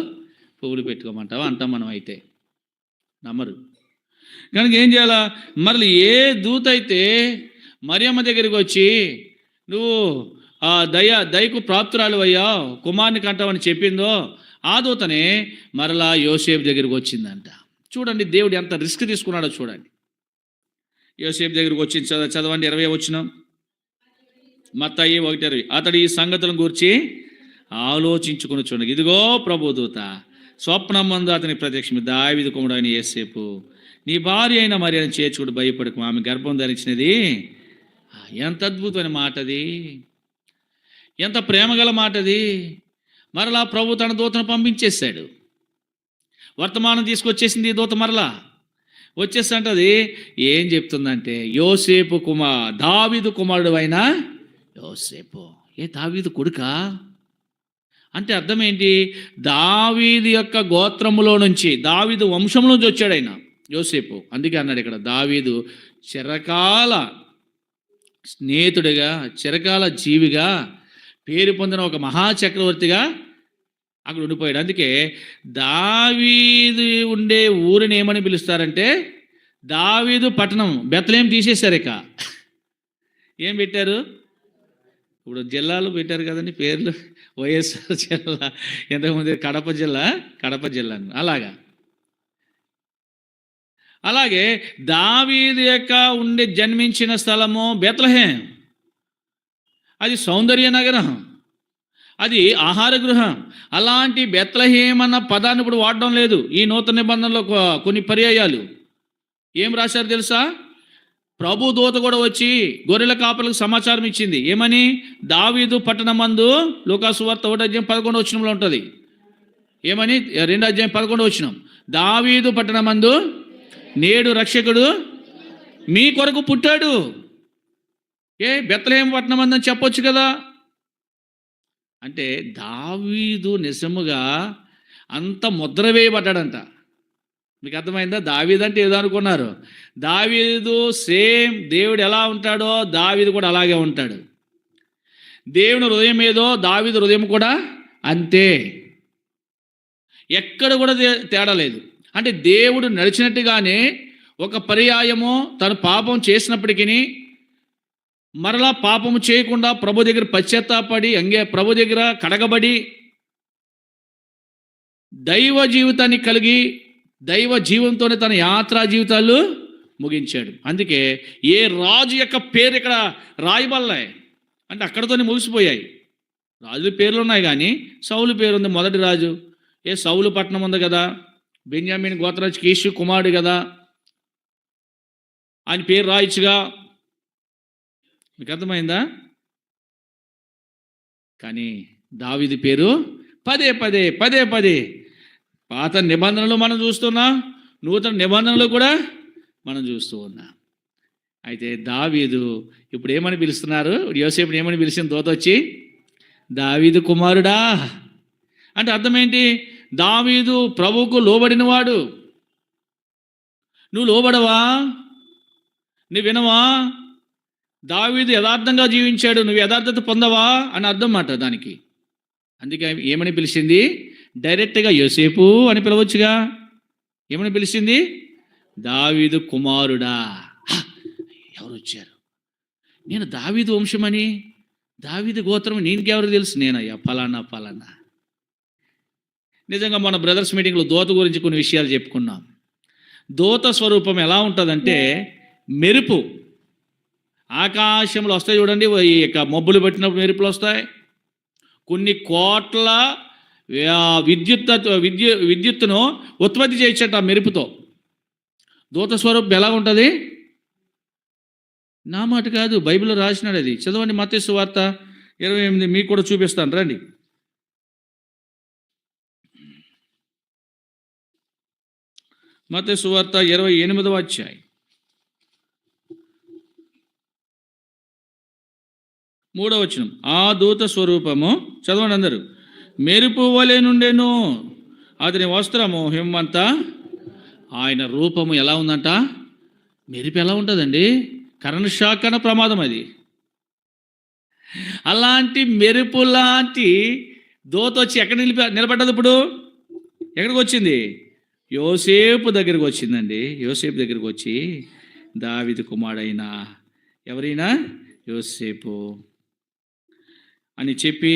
పువ్వులు పెట్టుకోమంటావా అంటాం మనం. అయితే నమ్మరు. కనుక ఏం చేయాలా? మరలి ఏ దూత అయితే మరియమ్మ దగ్గరికి వచ్చి నువ్వు దయకు ప్రాప్తురాలు అయ్యా, కుమారుని కంటావని చెప్పిందో ఆ దూతనే మరలా యోసేపు దగ్గరికి వచ్చిందంట. చూడండి దేవుడు ఎంత రిస్క్ తీసుకున్నాడో చూడండి. యోసేపు దగ్గరికి వచ్చింది. చదవండి 20వ వచనం. మత్తయి 1:20. అతడు ఈ సంగతులను గూర్చి ఆలోచించుకుని చూడండి. ఇదిగో ప్రభుదూత స్వప్నమందు అతని ప్రత్యక్షమి, దావీదు కుమారుడు అయిన యోసేపు, నీ భార్య అయిన మరియను చేర్చుకుని భయపడకు, ఆమె గర్భం ధరించినది. ఎంత అద్భుతమైన మాట అది, ఎంత ప్రేమగల మాట అది. మరలా ప్రభు తన దూతను పంపించేశాడు. వర్తమానం తీసుకొచ్చేసింది ఈ దూత మరలా. వచ్చేసి అంటది ఏం చెప్తుందంటే, యోసేపు దావీదు కుమారుడు అయిన యోసేపు. దావీదు కొడుకా అంటే అర్థం ఏంటి? దావీదు యొక్క గోత్రములో నుంచి, దావీదు వంశంలో నుంచి వచ్చాడు ఆయన యోసేపు. అందుకే అన్నాడు ఇక్కడ, దావీదు చిరకాల స్నేహితుడిగా, చిరకాల జీవిగా పేరు పొందిన ఒక మహాచక్రవర్తిగా అక్కడ ఉండిపోయాడు. అందుకే దావీదు ఉండే ఊరిని ఏమని పిలుస్తారంటే దావీదు పట్టణం. బెత్లెహేం తీసేశారు, ఇక ఏం పెట్టారు? ఇప్పుడు జిల్లాలు పెట్టారు కదండి పేర్లు. వైఎస్ఆర్ జిల్లా, ఎంతకుముందు కడప జిల్లా అలాగే దావీదు యొక్క జన్మించిన స్థలము బెత్లెహేం. అది సౌందర్య నగరం, అది ఆహార గృహం. అలాంటి బెత్లెహేం అన్న పదాన్ని ఇప్పుడు వాడడం లేదు ఈ నూతన నిబంధనలో. కొన్ని పర్యాయాలు ఏం రాశారు తెలుసా? ప్రభు దూత కూడా వచ్చి గొర్రెల కాపలకు సమాచారం ఇచ్చింది. ఏమని? దావీదు పట్టణమందు, లూకాసు వార్త 1:11 ఉంటుంది. ఏమని? 2:11 దావీదు పట్టణమందు నేడు రక్షకుడు మీ కొరకు పుట్టాడు. బెత్లెహేం పట్టణమందు అని చెప్పొచ్చు కదా. అంటే దావీదు నిజముగా అంత ముద్ర వేయబడ్డాడంట. మీకు అర్థమైందా? దావీదు అంటే ఏదో అనుకున్నారు. దావీదు సేమ్ దేవుడు ఎలా ఉంటాడో దావీదు కూడా అలాగే ఉంటాడు. దేవుని హృదయం ఏదో దావీదు హృదయం కూడా అంతే. ఎక్కడ కూడా తేడా లేదు. అంటే దేవుడు నడిచినట్టుగానే ఒక పర్యాయము తను పాపం చేసినప్పటికీ మరలా పాపము చేయకుండా ప్రభు దగ్గర పశ్చాత్తాపడి ప్రభు దగ్గర కడగబడి దైవ జీవితాన్ని కలిగి దైవ జీవంతోనే తన యాత్రా జీవితాలు ముగించాడు. అందుకే ఏ రాజు యొక్క పేరు ఇక్కడ రాయబడలే అంటే అక్కడతోనే ముగిసిపోయాయి. రాజుల పేర్లు ఉన్నాయి కానీ సౌలు పేరు ఉంది, మొదటి రాజు. సౌలు పట్టణం ఉంది కదా, బెన్యామీన్ గోత్రరాజు కీషు కుమారుడు కదా, ఆయన పేరు రాయచ్చుగా. మీకు అర్థమైందా? కానీ దావీదు పేరు పదే పదే పాత నిబంధనలు మనం చూస్తున్నాం, నూతన నిబంధనలు కూడా మనం చూస్తూ ఉన్నాం. అయితే దావీదు ఇప్పుడు ఏమని పిలుస్తున్నారు? యోసేపుని ఏమని పిలిచిన దూత వచ్చి, దావీదు కుమారుడా అంటే అర్థం ఏంటి? దావీదు ప్రభువుకు లోబడినవాడు. నువ్వు లోబడవా? నువ్వు వినవా? దావీదు యథార్థంగా జీవించాడు, నువ్వు యథార్థత పొందవా అని అర్థం మాట దానికి. అందుకే ఏమని పిలిచింది? డైరెక్ట్గా యోసేపు అని పిలవచ్చుగా. ఏమని పిలిచింది? దావీదు కుమారుడా. ఎవరు వచ్చారు? నేను దావీదు వంశమని, దావీదు గోత్రం నీకెవరు తెలుసు? నేనయ్యా ఫలానా. నిజంగా మన బ్రదర్స్ మీటింగ్లో దూత గురించి కొన్ని విషయాలు చెప్పుకున్నాం. దూత స్వరూపం ఎలా ఉంటుందంటే మెరుపు. ఆకాశంలో వస్తాయి చూడండి, ఈ యొక్క మబ్బులు పెట్టినప్పుడు మెరుపులు వస్తాయి. కొన్ని కోట్ల విద్యుత్తును ఉత్పత్తి చేయొచ్చట ఆ మెరుపుతో. దూత స్వరూపం ఎలా ఉంటుంది? నా మాట కాదు, బైబిల్లో రాసినాడు. అది చదవండి, మత్తయి సువార్త 28. మీకు కూడా చూపిస్తాను రండి. మత్తయి సువార్త 28వ అధ్యాయం 3వ వచనం. ఆ దూత స్వరూపము, చదవండి అందరూ, మెరుపు వలె నుండెను, అతని వస్త్రము హిమ్మంత. ఆయన రూపము ఎలా ఉందంట? మెరుపు ఎలా ఉంటుందండి? కరెంట్ షాక్ అన్న ప్రమాదం అది. అలాంటి మెరుపు లాంటి దూత వచ్చి ఎక్కడ నిలబడ్డది? ఇప్పుడు ఎక్కడికి వచ్చింది? యోసేపు దగ్గరికి వచ్చిందండి. యోసేపు దగ్గరికి వచ్చి, దావీదు కుమారుడైన ఎవరైనా యోసేపు అని చెప్పి,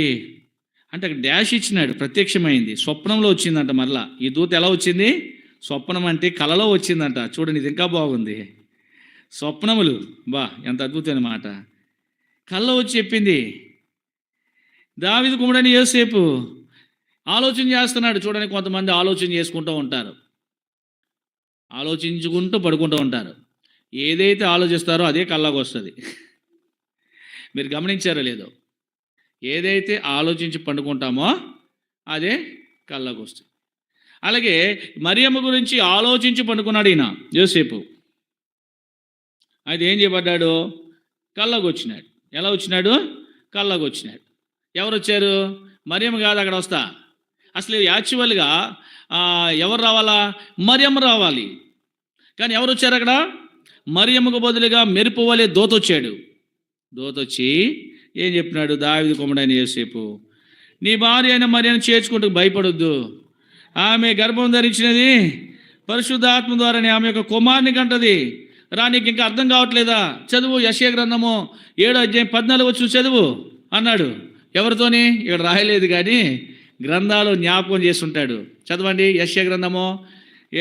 అంటే అక్కడ డాష్ ఇచ్చినాడు. ప్రత్యక్షమైంది, స్వప్నంలో వచ్చిందంట. మరలా ఈ దూత ఎలా వచ్చింది? స్వప్నం అంటే కలలో వచ్చిందంట. చూడండి, ఇది ఇంకా బాగుంది. స్వప్నములు ఎంత అద్భుతమైన మాట. కల్లో వచ్చి చెప్పింది, దావీదు కుమారుడైన యోసేపు ఆలోచన చేస్తున్నాడు. చూడండి, కొంతమంది ఆలోచన చేసుకుంటూ ఉంటారు, ఆలోచించుకుంటూ పడుకుంటూ ఉంటారు. ఏదైతే ఆలోచిస్తారో అదే కల్లాకు వస్తుంది. మీరు గమనించారో లేదో? ఏదైతే ఆలోచించి పండుకుంటామో అదే కళ్ళకు వస్తుంది. అలాగే మరియమ్మ గురించి ఆలోచించి పడుకున్నాడు ఈయన యోసేపు. అయితే ఏం చేయబడ్డాడు? కళ్ళకు వచ్చినాడు. ఎలా వచ్చినాడు? కళ్ళకు వచ్చినాడు. ఎవరు వచ్చారు? మరియమ్మ కాదు అక్కడ వస్తా. అసలు యాక్చువల్గా ఎవరు రావాలా? మరియమ్మ రావాలి. కానీ ఎవరు వచ్చారు అక్కడ? మరియమ్మకు బదులుగా మెరుపు వలె దోతొచ్చాడు. దోతొచ్చి ఏం చెప్పినాడు? దావీదు కుమారుడైన యోసేపు, నీ భార్య అయిన మరియను చేర్చుకుంటూ భయపడొద్దు. ఆమె గర్భం ధరించినది పరిశుద్ధాత్మ ద్వారానే, ఆమె యొక్క కుమారుని కంటది. నీకు ఇంకా అర్థం కావట్లేదా? చదువు యెషయా గ్రంథము 7:14 చదువు అన్నాడు. ఎవరితోని? ఇక్కడ రాయలేదు కానీ గ్రంథాలు జ్ఞాపకం చేస్తుంటాడు. చదవండి యెషయా గ్రంథము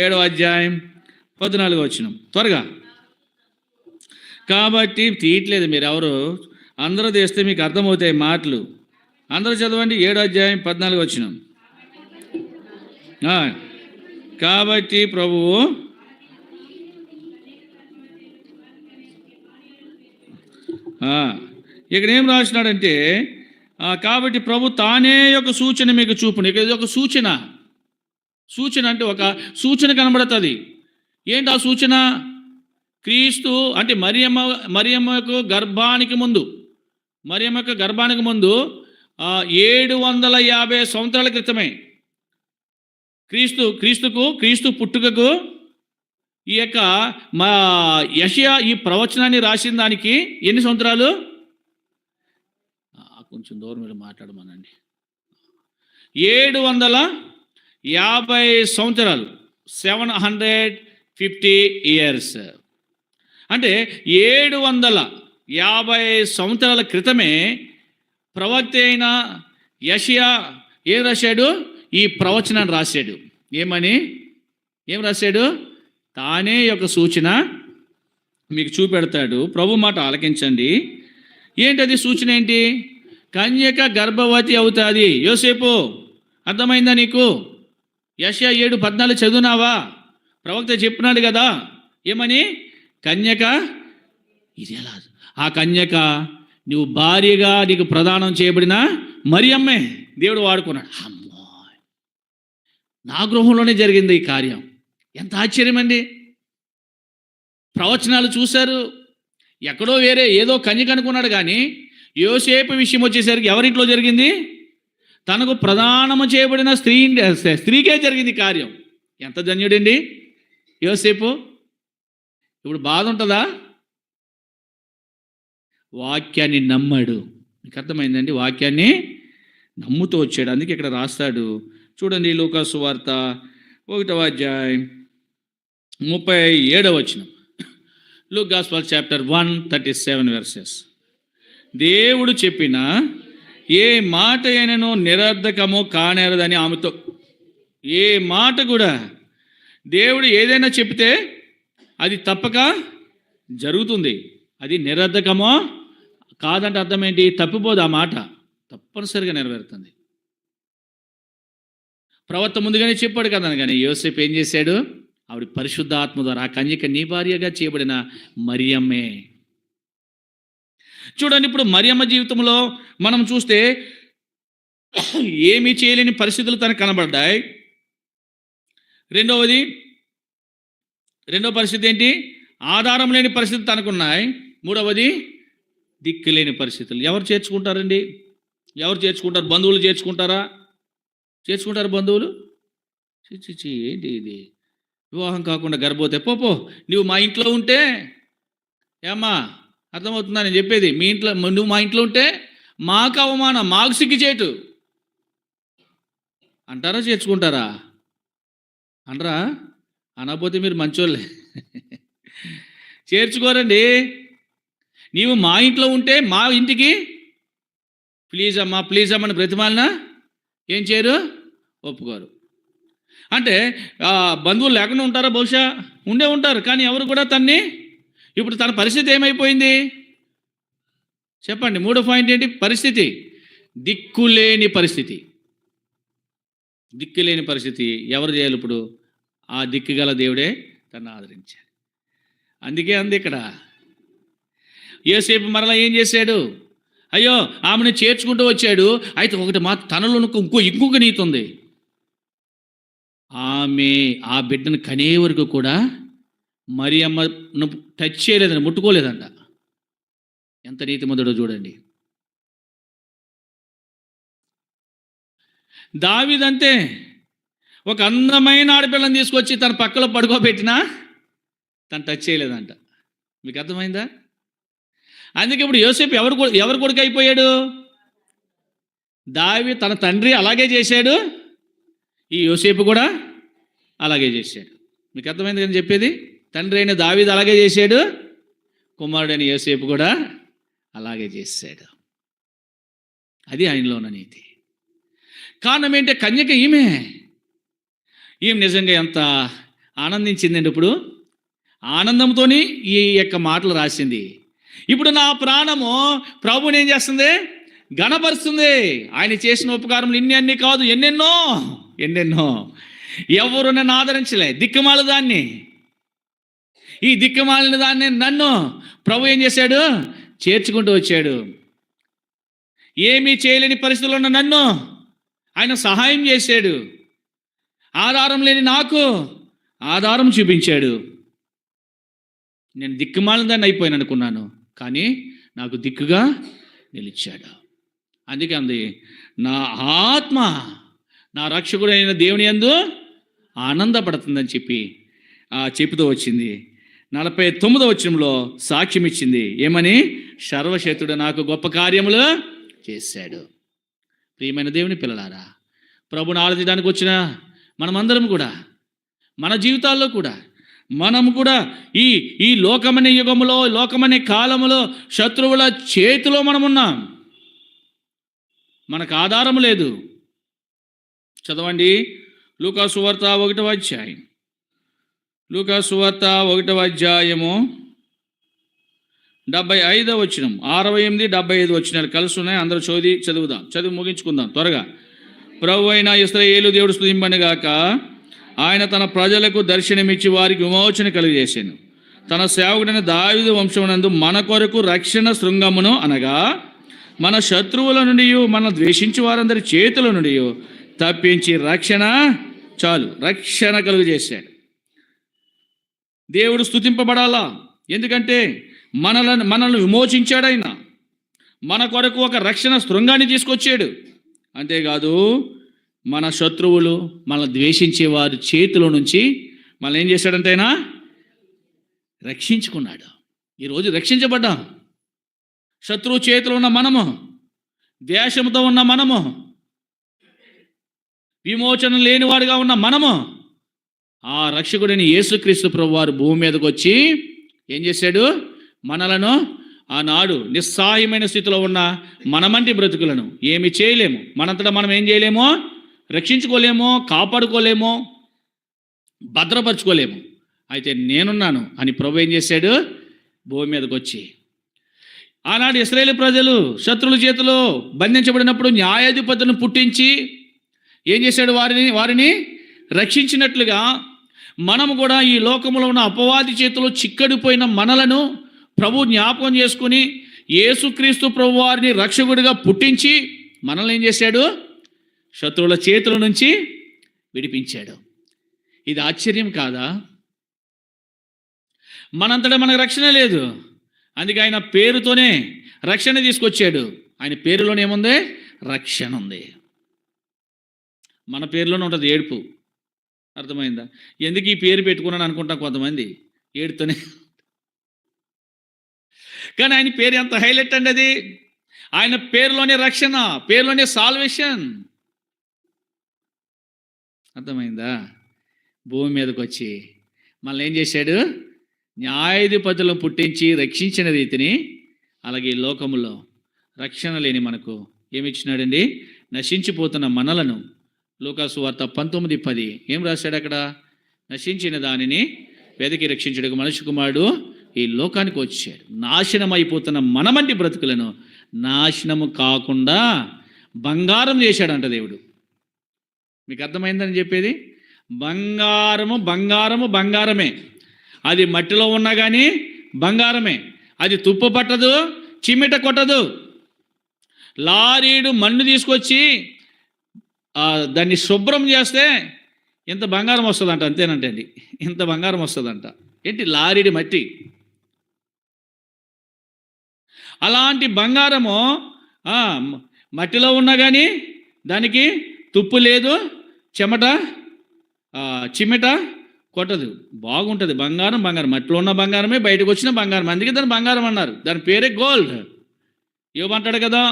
7:14 త్వరగా. కాబట్టి తీయట్లేదు మీరు ఎవరు, అందరూ తీస్తే మీకు అర్థమవుతాయి మాటలు. అందరూ చదవండి 7:14. కాబట్టి ప్రభువు ఇక్కడ ఏం రాసినాడంటే, కాబట్టి ప్రభు తానే ఒక సూచన మీకు చూపును. ఇక ఇది ఒక సూచన. సూచన అంటే ఒక సూచన కనబడుతుంది. ఏంటి ఆ సూచన? క్రీస్తు అంటే మరియమ్మకు గర్భానికి ముందు 750 సంవత్సరాల క్రితమే క్రీస్తు పుట్టుకకు ఈ యొక్క యెషయా ఈ ప్రవచనాన్ని రాసిన దానికి ఎన్ని సంవత్సరాలు? కొంచెం దూరం మీరు మాట్లాడమనండి. 750 సంవత్సరాలు, 750 ఇయర్స్. అంటే 750 సంవత్సరాల క్రితమే ప్రవక్త అయిన యెషయా ఏం రాశాడు? ఈ ప్రవచనాన్ని రాశాడు. ఏం రాశాడు? తానే యొక్క సూచన మీకు చూపెడతాడు. ప్రభు మాట ఆలకించండి. ఏంటది సూచన? ఏంటి? కన్యక గర్భవతి అవుతుంది. యోసేపు అర్థమైందా నీకు? యెషయా 7:14 చదువునావా? ప్రవక్త చెప్పినాడు కదా. ఏమని? కన్యక. ఇది ఎలా? ఆ కన్యక నువ్వు భార్యగా నీకు ప్రదానం చేయబడిన మరియమ్మే దేవుడు వాడుకున్నాడు. అమ్మో, నా గృహంలోనే జరిగింది ఈ కార్యం. ఎంత ఆశ్చర్యం అండి! ప్రవచనాలు చూశారు, ఎక్కడో వేరే ఏదో కన్యక అనుకున్నాడు. కానీ యోసేపు విషయం వచ్చేసరికి ఎవరింట్లో జరిగింది? తనకు ప్రదానము చేయబడిన స్త్రీకే జరిగింది కార్యం. ఎంత ధన్యుడండి యోసేపు! ఇప్పుడు బాధ ఉంటుందా? వాక్యాన్ని నమ్మాడు. మీకు అర్థమైందండి? వాక్యాన్ని నమ్ముతూ వచ్చాడు. అందుకే ఇక్కడ రాస్తాడు చూడండి, లూకా సువార్త 1:37. Luke gospel chapter 1:37. దేవుడు చెప్పిన ఏ మాట అయినను నిరర్ధకము కానేరదని ఆమెతో. ఏ మాట కూడా దేవుడు ఏదైనా చెప్తే అది తప్పక జరుగుతుంది. అది నిరర్ధకమో కాదంటే అర్థం ఏంటి? తప్పిపోదు. ఆ మాట తప్పనిసరిగా నెరవేరుతుంది. ప్రవక్త ముందుగానే చెప్పాడు కదా. కానీ యోసేపు ఏం చేశాడు? ఆవిడ పరిశుద్ధాత్మ ద్వారా ఆ కన్యక నీ భార్యగా చేయబడిన మరియమ్మే. చూడండి, ఇప్పుడు మరియమ్మ జీవితంలో మనం చూస్తే ఏమీ చేయలేని పరిస్థితులు తనకు కనబడ్డాయి. రెండవ పరిస్థితి ఏంటి? ఆధారం లేని పరిస్థితులు తనకున్నాయి. మూడవది దిక్కు లేని పరిస్థితులు. ఎవరు చేర్చుకుంటారండి? ఎవరు చేర్చుకుంటారు? బంధువులు చేర్చుకుంటారా? చేర్చుకుంటారు బంధువులు? ఏంటి ఇది? వివాహం కాకుండా గర్భవతి పో నువ్వు మా ఇంట్లో ఉంటే ఏమ్మా, అర్థమవుతుందా నేను చెప్పేది? నువ్వు మా ఇంట్లో ఉంటే మాకు అవమానం, మాకు సిగ్గుచేటు అంటారా? చేర్చుకుంటారా? అనరా? అనకపోతే మీరు మంచోళ్ళే. చేర్చుకోరండి. నీవు మా ఇంట్లో ఉంటే మా ఇంటికి ప్లీజ్ అమ్మని బ్రతిమాలినా ఏం చేయరు? ఒప్పుకోరు. అంటే బంధువులు లేకుండా ఉంటారా? బహుశా ఉండే ఉంటారు. కానీ ఎవరు కూడా ఇప్పుడు తన పరిస్థితి ఏమైపోయింది చెప్పండి? మూడో పాయింట్ ఏంటి? పరిస్థితి దిక్కులేని పరిస్థితి. దిక్కులేని పరిస్థితి ఎవరు చేయాలి ఇప్పుడు? ఆ దిక్కుగల దేవుడే తను ఆదరించాడు. అందుకే ఇక్కడ యోసేపు మరలా ఏం చేశాడు? అయ్యో, ఆమెను చేర్చుకుంటూ వచ్చాడు. అయితే ఒకటి తనలో ఇంకొక నీతి ఉంది. ఆమె ఆ బిడ్డను కనే వరకు కూడా మరియమ్మను టచ్ చేయలేదండి, ముట్టుకోలేదంట. ఎంత నీతిమంతుడో చూడండి. దావీదంతే, ఒక అందమైన ఆడపిల్లని తీసుకొచ్చి తన పక్కలో పడుకోబెట్టినా తను టచ్ చేయలేదంట. మీకు అర్థమైందా? అందుకే ఇప్పుడు యోసేపు ఎవరు కొడుకు అయిపోయాడు? దావీదు తన తండ్రి అలాగే చేశాడు, ఈ యోసేపు కూడా అలాగే చేశాడు. మీకు అర్థమైంది కానీ చెప్పేది? తండ్రి అయిన దావీదు అలాగే చేశాడు, కుమారుడైన యోసేపు కూడా అలాగే చేశాడు. అది ఆయనలో ఉన్న నీతి. కారణం ఏంటంటే కన్యక ఈమె నిజంగా ఎంత ఆనందించిందండి. ఇప్పుడు ఆనందంతో ఈ యొక్క మాటలు రాసింది. ఇప్పుడు నా ప్రాణము ప్రభువుని ఏం చేస్తుంది? ఘనపరుస్తుంది. ఆయన చేసిన ఉపకారములు ఇన్ని కాదు, ఎన్నెన్నో. ఎవరు నన్ను ఆదరించలే, దిక్కుమాల దాన్ని, ఈ దిక్కుమాలిన దాన్ని నన్ను ప్రభు ఏం చేశాడు? చేర్చుకుంటూ వచ్చాడు. ఏమీ చేయలేని పరిస్థితుల్లో ఉన్న నన్ను ఆయన సహాయం చేశాడు. ఆధారం లేని నాకు ఆధారం చూపించాడు. నేను దిక్కుమాలిన దాన్ని అయిపోయాను అనుకున్నాను, కానీ నాకు దిక్కుగా నిలిచాడు. అందుకే అంది, నా ఆత్మ నా రక్షకుడైన దేవుని యందు ఆనందపడుతుందని చెప్పి చెప్పుతూ వచ్చింది. 49వ వచనంలో సాక్ష్యం ఇచ్చింది. ఏమని? సర్వశక్తుడు నాకు గొప్ప కార్యములు చేశాడు. ప్రియమైన దేవుని పిల్లలారా, ప్రభుని ఆరాధించడానికి వచ్చిన మనమందరం కూడా, మన జీవితాల్లో కూడా, మనం కూడా ఈ లోకమనే యుగములో, లోకమనే కాలములో శత్రువుల చేతిలో మనమున్నాం. మనకు ఆధారం లేదు. చదవండి లూకా సువార్త 1వ అధ్యాయం. లూకా సువార్త 1వ అధ్యాయము 75వ వచనం, 68, 75 వచనాలు కలిసి ఉన్నాయి. అందరూ చదివి ముగించుకుందాం త్వరగా. ప్రభు అయిన ఇశ్రాయేలు దేవుడు స్తుతింపనుగాక. ఆయన తన ప్రజలకు దర్శనమిచ్చి వారికి విమోచన కలిగజేశాను. తన సేవకుడైన దావీదు వంశమునందు మన కొరకు రక్షణ శృంగమును, అనగా మన శత్రువుల నుండి, మన ద్వేషించి వారందరి చేతుల నుండి తప్పించి రక్షణ కలుగజేశాడు. దేవుడు స్తుతింపబడాలా? ఎందుకంటే మనల్ని విమోచించాడు. ఆయన మన కొరకు ఒక రక్షణ శృంగాన్ని తీసుకొచ్చాడు. అంతేకాదు, మన శత్రువులు, మనల్ని ద్వేషించే వారి చేతిలో నుంచి మనల్ని ఏం చేశాడంటే ఆయన రక్షించుకున్నాడు. ఈరోజు రక్షించబడ్డాం. శత్రువు చేతిలో ఉన్న మనము, ద్వేషంతో ఉన్న మనము, విమోచన లేనివాడుగా ఉన్న మనము, ఆ రక్షకుడైన యేసుక్రీస్తు ప్రభువారు భూమి మీదకి వచ్చి ఏం చేశాడు? మనలను ఆనాడు నిస్సహాయమైన స్థితిలో ఉన్న మనమంటి బ్రతుకులను ఏమి చేయలేము, మనంతటా మనం ఏం చేయలేమో, రక్షించుకోలేమో, కాపాడుకోలేమో, భద్రపరచుకోలేము. అయితే నేనున్నాను అని ప్రభు ఏం చేశాడు? భూమి మీదకి వచ్చి, ఆనాడు ఇశ్రాయేలు ప్రజలు శత్రువుల చేతిలో బంధించబడినప్పుడు న్యాయాధిపతులను పుట్టించి ఏం చేశాడు? వారిని రక్షించినట్లుగా మనము కూడా ఈ లోకంలో ఉన్న అపవాది చేతిలో చిక్కడిపోయిన మనలను ప్రభు జ్ఞాపకం చేసుకుని యేసుక్రీస్తు ప్రభు వారిని రక్షకుడిగా పుట్టించి మనల్ని ఏం చేశాడు? శత్రువుల చేతుల నుంచి విడిపించాడు. ఇది ఆశ్చర్యం కాదా? మనంతటా మనకు రక్షణ లేదు. అందుకే ఆయన పేరుతోనే రక్షణ తీసుకొచ్చాడు. ఆయన పేరులోనే ఏముంది? రక్షణ ఉంది. మన పేరులోనే ఉంటుంది ఏడుపు. అర్థమైందా? ఎందుకు ఈ పేరు పెట్టుకున్నాను అనుకుంటాం కొంతమంది, ఏడుతోనే. కానీ ఆయన పేరు ఎంత హైలైట్ అండి. అది ఆయన పేరులోనే రక్షణ, పేరులోనే సాల్వేషన్. అర్థమైందా? భూమి మీదకి వచ్చి మళ్ళీ ఏం చేశాడు? న్యాయాధిపతులను పుట్టించి రక్షించిన రీతిని అలాగే ఈ లోకములో రక్షణ లేని మనకు ఏమిచ్చినాడండి? నశించిపోతున్న మనలను. లూకా సువార్త 19:10 ఏం రాశాడు అక్కడ? నశించిన దానిని వెదకి రక్షించుటకు మనుష్య కుమారుడు ఈ లోకానికి వచ్చాడు. నాశనం అయిపోతున్న మనమంటి బ్రతుకులను నాశనము కాకుండా బంగారం చేశాడంట దేవుడు. మీకు అర్థమైందని చెప్పేది? బంగారమే. అది మట్టిలో ఉన్నా కానీ బంగారమే. అది తుప్పు పట్టదు, చిమ్మిట కొట్టదు. లారీడు మన్ను తీసుకొచ్చి దాన్ని శుభ్రం చేస్తే ఇంత బంగారం వస్తుందంట, అంతేనంటే అండి, ఇంత బంగారం వస్తుందంట. ఏంటి? లారీడి మట్టి. అలాంటి బంగారము మట్టిలో ఉన్నా కానీ దానికి తుప్పు లేదు, చెమట చిమ్మెట కొట్టదు, బాగుంటుంది. బంగారం బంగారం, మట్టిలో ఉన్న బంగారమే బయటకు వచ్చిన బంగారం, అందుకే దాన్ని బంగారం అన్నారు. దాని పేరే గోల్డ్. ఇవ్వమంటాడు కదా,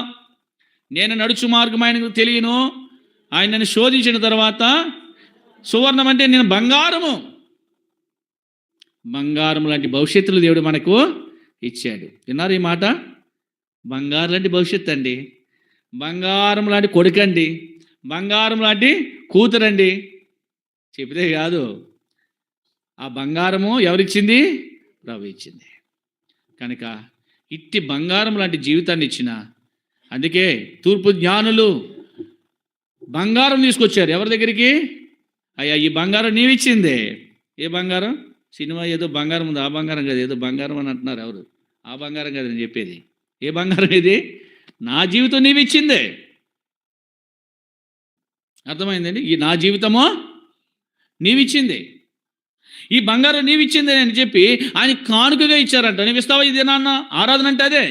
నేను నడుచు మార్గం ఆయనకు తెలియను, ఆయన నన్ను శోధించిన తర్వాత సువర్ణం అంటే నేను బంగారము. బంగారం లాంటి భవిష్యత్తులు దేవుడు మనకు ఇచ్చాడు. విన్నారు ఈ మాట? బంగారం లాంటి భవిష్యత్తు అండి, బంగారం లాంటి కొడుకండి, బంగారం లాంటి కూతురండి. చెబితే కాదు, ఆ బంగారము ఎవరిచ్చింది? ప్రభు ఇచ్చింది. కనుక ఇట్టి బంగారం లాంటి జీవితాన్ని ఇచ్చిన, అందుకే తూర్పు జ్ఞానులు బంగారం తీసుకొచ్చారు ఎవరి దగ్గరికి? అయ్యా, ఈ బంగారం నీవిచ్చిందే. ఏ బంగారం? సినిమా ఏదో బంగారం ఉంది, ఆ బంగారం కాదు, ఏదో బంగారం అని అంటున్నారు. ఎవరు? ఆ బంగారం కాదు నేను చెప్పేది. ఏ బంగారం ఇది? నా జీవితం నీవిచ్చిందే. అర్థమైందండి? ఈ నా జీవితమో నీవిచ్చింది, ఈ బంగారం నీవిచ్చిందే అని చెప్పి ఆయన కానుకగా ఇచ్చారంట. నీవు ఇస్తావా ఇది నాన్న? ఆరాధన అంటే అదే.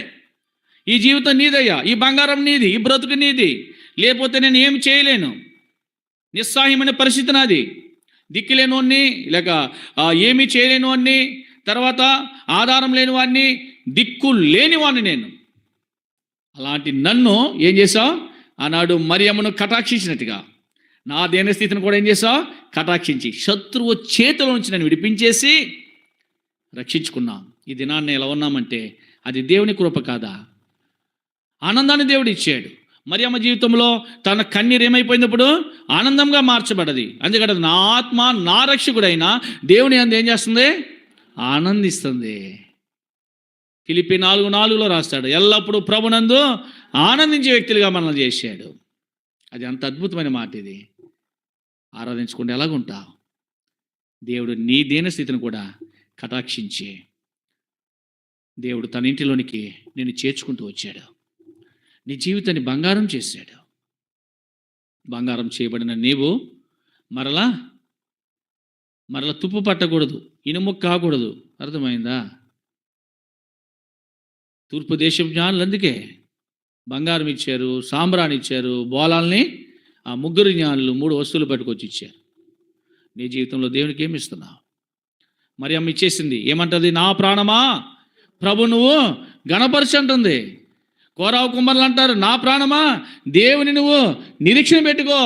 ఈ జీవితం నీదయ్యా, ఈ బంగారం నీది, ఈ బ్రతుకు నీది, లేకపోతే నేను ఏమి చేయలేను, నిస్సహాయమైన పరిస్థితి నాది, దిక్కు వాడిని, లేక ఏమీ చేయలేని వాడిని, తర్వాత ఆధారం లేని వాడిని, దిక్కు లేని వాడిని నేను. అలాంటి నన్ను ఏం చేసావు? ఆనాడు మరియమ్మను కటాక్షించినట్టుగా నా దేన స్థితిని కూడా ఏం చేసావు? కటాక్షించి శత్రువు చేతిలో నుంచి నన్ను విడిపించేసి రక్షించుకున్నాం. ఈ దినాన్ని ఎలా ఉన్నామంటే అది దేవుని కృప కాదా? ఆనందాన్ని దేవుడు ఇచ్చాడు. మరియమ్మ జీవితంలో తన కన్నీరు ఏమైపోయినప్పుడు ఆనందంగా మార్చబడ్డది. అందుకని నా ఆత్మ నా రక్షకుడైన దేవుని అందు ఏం చేస్తుంది? ఆనందిస్తుంది. ఫిలిప్పీ 4:4 రాస్తాడు, ఎల్లప్పుడూ ప్రభునందు ఆనందించే వ్యక్తులుగా మనల్ని చేశాడు. అది అంత అద్భుతమైన మాట. ఇది ఆరాధించకుండా ఎలాగుంటావు? దేవుడు నీ దీన స్థితిని కూడా కటాక్షించి దేవుడు తన ఇంటిలోనికి నిన్ను చేర్చుకుంటూ వచ్చాడు. నీ జీవితాన్ని బంగారం చేశాడు. బంగారం చేయబడిన నీవు మరలా తుప్పు పట్టకూడదు, ఇనుము కాకూడదు. అర్థమైందా? తూర్పు దేశం జ్ఞానులు అందుకే బంగారం ఇచ్చారు, సాంబ్రాన్ని ఇచ్చారు, బోలాల్ని ఆ ముగ్గురు జ్ఞానులు 3 వస్తువులు పట్టుకొచ్చి ఇచ్చారు. నీ జీవితంలో దేవునికి ఏమి ఇస్తున్నావు? మరియమ్మ ఇచ్చేసింది. ఏమంటుంది? నా ప్రాణమా ప్రభు నువ్వు గణపరచు అంటుంది. కోరావు కుమ్మర్లు అంటారు, నా ప్రాణమా దేవుని నువ్వు నిరీక్షణ పెట్టుకో.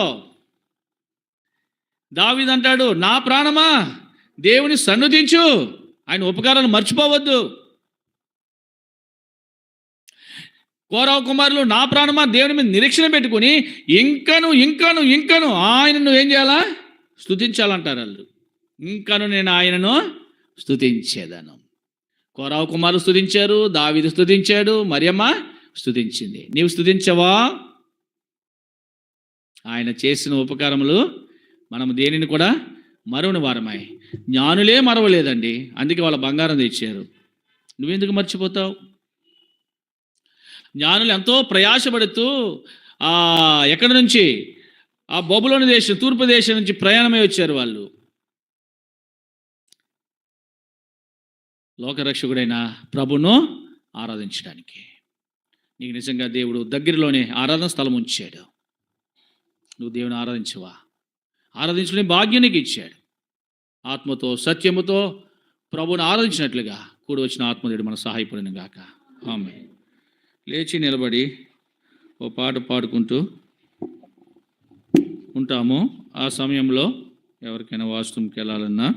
దావీదు అంటాడు, నా ప్రాణమా దేవుని సన్నుతించు, ఆయన ఉపకారాలు మర్చిపోవద్దు. కోరావు కుమారులు, నా ప్రాణమా దేవుని మీద నిరీక్షణ పెట్టుకుని ఇంకను ఇంకను ఇంకను ఆయనను ఏం చేయాలా? స్తుతించాలంటారు వాళ్ళు. ఇంకను నేను ఆయనను స్తుతించేదను. కోరావు కుమారులు స్తుతించారు, దావీదు స్తుతించాడు, మరియమ్మ స్తుతించింది. నీవు స్తుతించవా? ఆయన చేసిన ఉపకారములు మనం దేనిని కూడా మరవని వారమై. జ్ఞానులే మరవలేదండి, అందుకే వాళ్ళ బంగారం తెచ్చారు. నువ్వెందుకు మర్చిపోతావు? జ్ఞానులు ఎంతో ప్రయాసపడుతూ ఎక్కడి నుంచి? ఆ బబులోను దేశం, తూర్పు దేశం నుంచి ప్రయాణమై వచ్చారు వాళ్ళు. లోకరక్షకుడైన ప్రభును ఆరాధించడానికి. నీకు నిజంగా దేవుడు దగ్గరలోనే ఆరాధన స్థలం ఉంచాడు. నువ్వు దేవుని ఆరాధించవా? ఆరాధించుకునే భాగ్యం నీకు ఇచ్చాడు. ఆత్మతో సత్యముతో ప్రభుని ఆరాధించినట్లుగా కూడి వచ్చిన ఆత్మదేవుడు మన సహాయపడిన గాక. ఆమేన్. లేచి నిలబడి ఓ పాట పాడుకుంటూ ఉంటాము. ఆ సమయంలో ఎవరికైనా వాష్రూమ్కి వెళ్ళాలన్నా,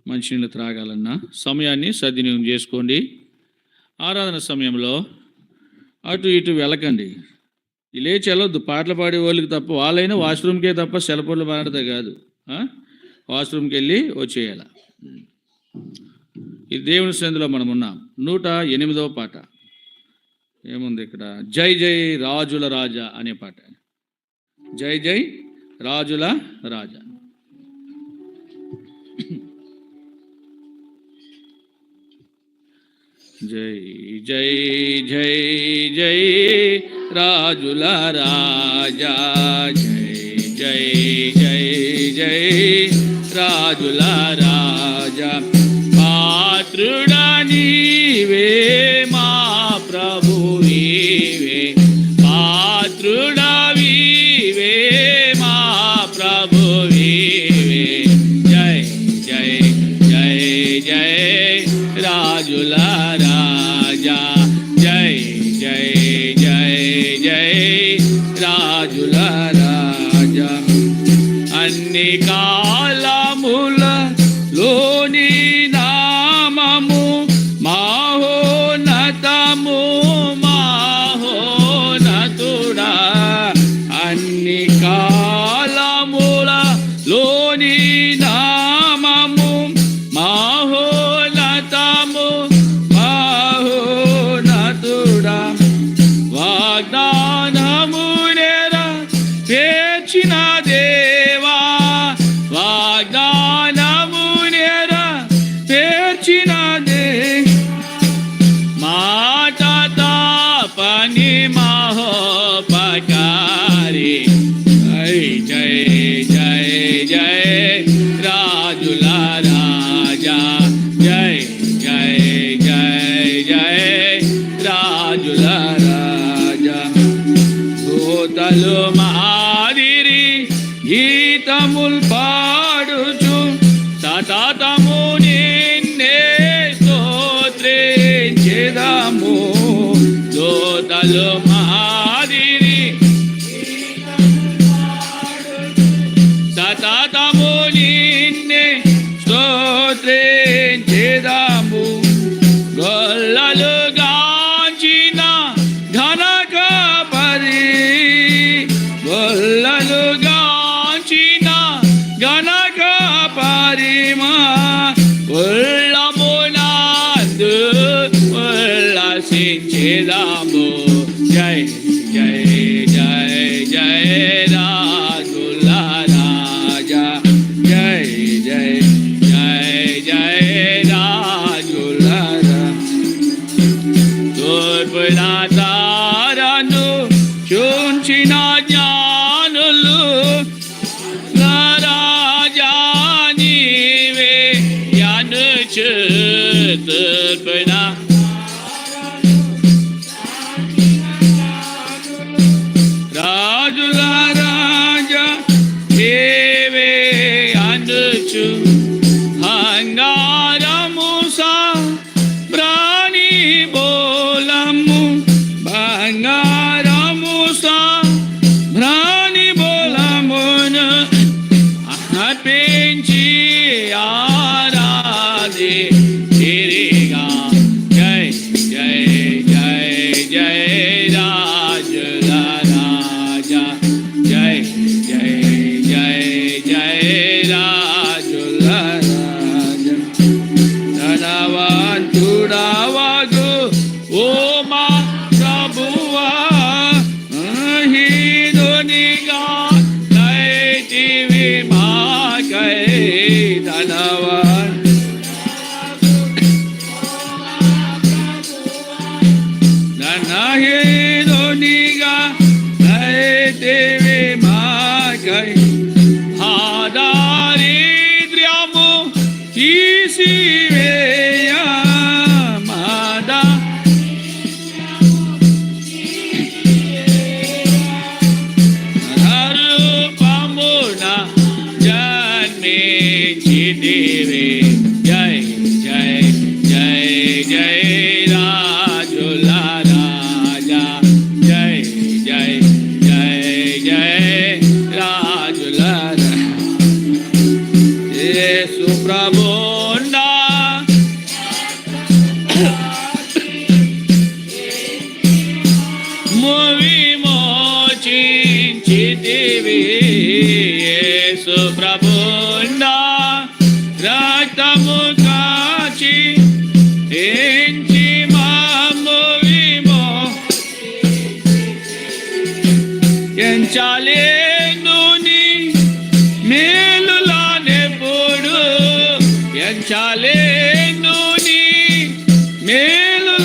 మంచినీళ్ళు త్రాగాలన్నా సమయాన్ని సద్వినియోగం చేసుకోండి. ఆరాధన సమయంలో అటు ఇటు వెళ్ళకండి. లేచి వెళ్ళొద్దు. పాటలు పాడే వాళ్ళకి తప్ప, వాళ్ళైనా వాష్రూమ్కే తప్ప సెలపొర్లు పాడితే కాదు. వాష్రూమ్కి వెళ్ళి వచ్చేయాల. ఈ దేవుని సందులో మనం ఉన్నాం. 108వ పాట ఏముంది ఇక్కడ? జై జై రాజుల రాజా అనే పాట. జై జై రాజుల రాజా. జై జై జై జై రాజుల రాజా, జై జై జై జై రాజుల రాజా, పాత్రుడా నీవే మా ప్రభువీవే, పాత్రుడా వీవే మా ప్రభువీవే, జై జై జై జై రాజుల రాజా, జై జై జై జై రాజుల రాజా, అన్ని కాలముల లోని నామము మహోన్నతము మహోన్నతుడా, అన్ని కాలముల లోని నామము మహోన్నతము మహోన్నతుడా, వాగ్దానము నెరవేర్చిన దేవా, వాగ్దానము నెరవేర్చిన మాట తపని మహోపకారి, జై జై జై జై రాజుల రాజా, జై జై జై జై రాజుల రాజా, దూతలు మాదిరి గీతముల్ పాడుచు సతతము నిన్నే స్తోత్రించెదము, దూతలు మాదిరి సతతము నిన్నే స్తోత్రించెదము, గొల్లలు గాంచిన ఘనకాపరి, గొల్లలు గాంచిన ఘనకాపరి మా ఉల్లమునందు ఉల్లసించెదము, జై జై జై జై రాజుల రాజా, జై జై జై జై రాజుల రాజా, తూర్పున తారను చూచిన జ్ఞానులు రాజా నీవే అనుచు, తూర్పున రాజుల రాజా నీవే అనుచు, బంగారము ప్రాణి బోలము, బంగారము ప్రాణి బోలమును అర్పించి ఆరాధి తిరిగా, జై జై జై జై రాజుల రాజా, జై జై జై జై రాజుల రాజా, ధనవంతుడవగు ఓ మా ప్రభువా, హీనునిగా నైతివి మాకై, హీనునిగా నైతివి మాకై, దారిద్ర్యము తీసివేయ మాదా, రూపమున జన్మించితివి, జై జై జై జై రాజుల రాజా, జై జై జై జై రాజుల రాజా, యేసు ప్రభుండా విమోచించితివి, యేసు ప్రభుండా రక్తము కాచి ఎంచి మాము ఎంచాలేను నీ మేలులానెప్పుడు, ఎంచాలేను నీ మేలు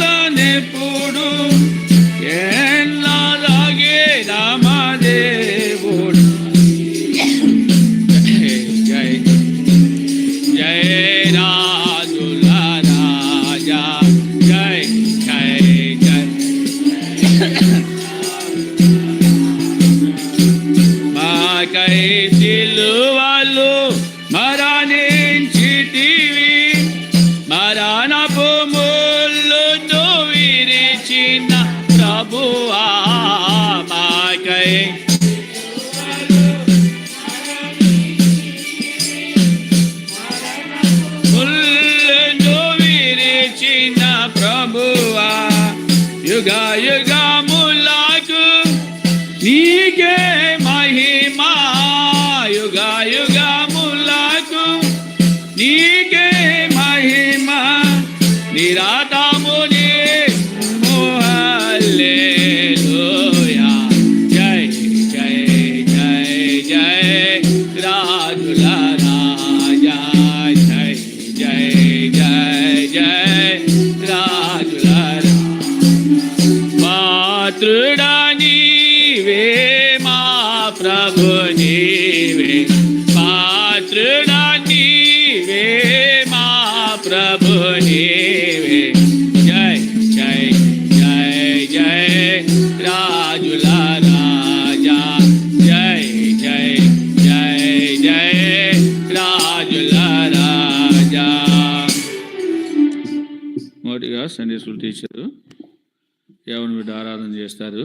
సిలువలో మరణించితివి, మరణపు ముళ్ళును విరిచిన ప్రభువా మాకై. ముళ్ళును విరిచిన ప్రభువా యుగ యుగములకు నీకే మహిమా, యుగ యుగములకు నీకే మహిమా, నిరాతముని హల్లెలూయా. జై జై జై జై రాజుల రాజా, జై జై జై జై రాజుల రాజా. పాత్రుడా నీవే మా ప్రభు నీవే, పాత్రుడా నీవే మా ప్రభు నీవే. జై జై జై జై రాజుల రాజా, జై జై జై జై రాజుల రాజా. మొదటిగా సండే స్కూల్ టీచరు యవన బిడ్డ ఆరాధన చేస్తారు.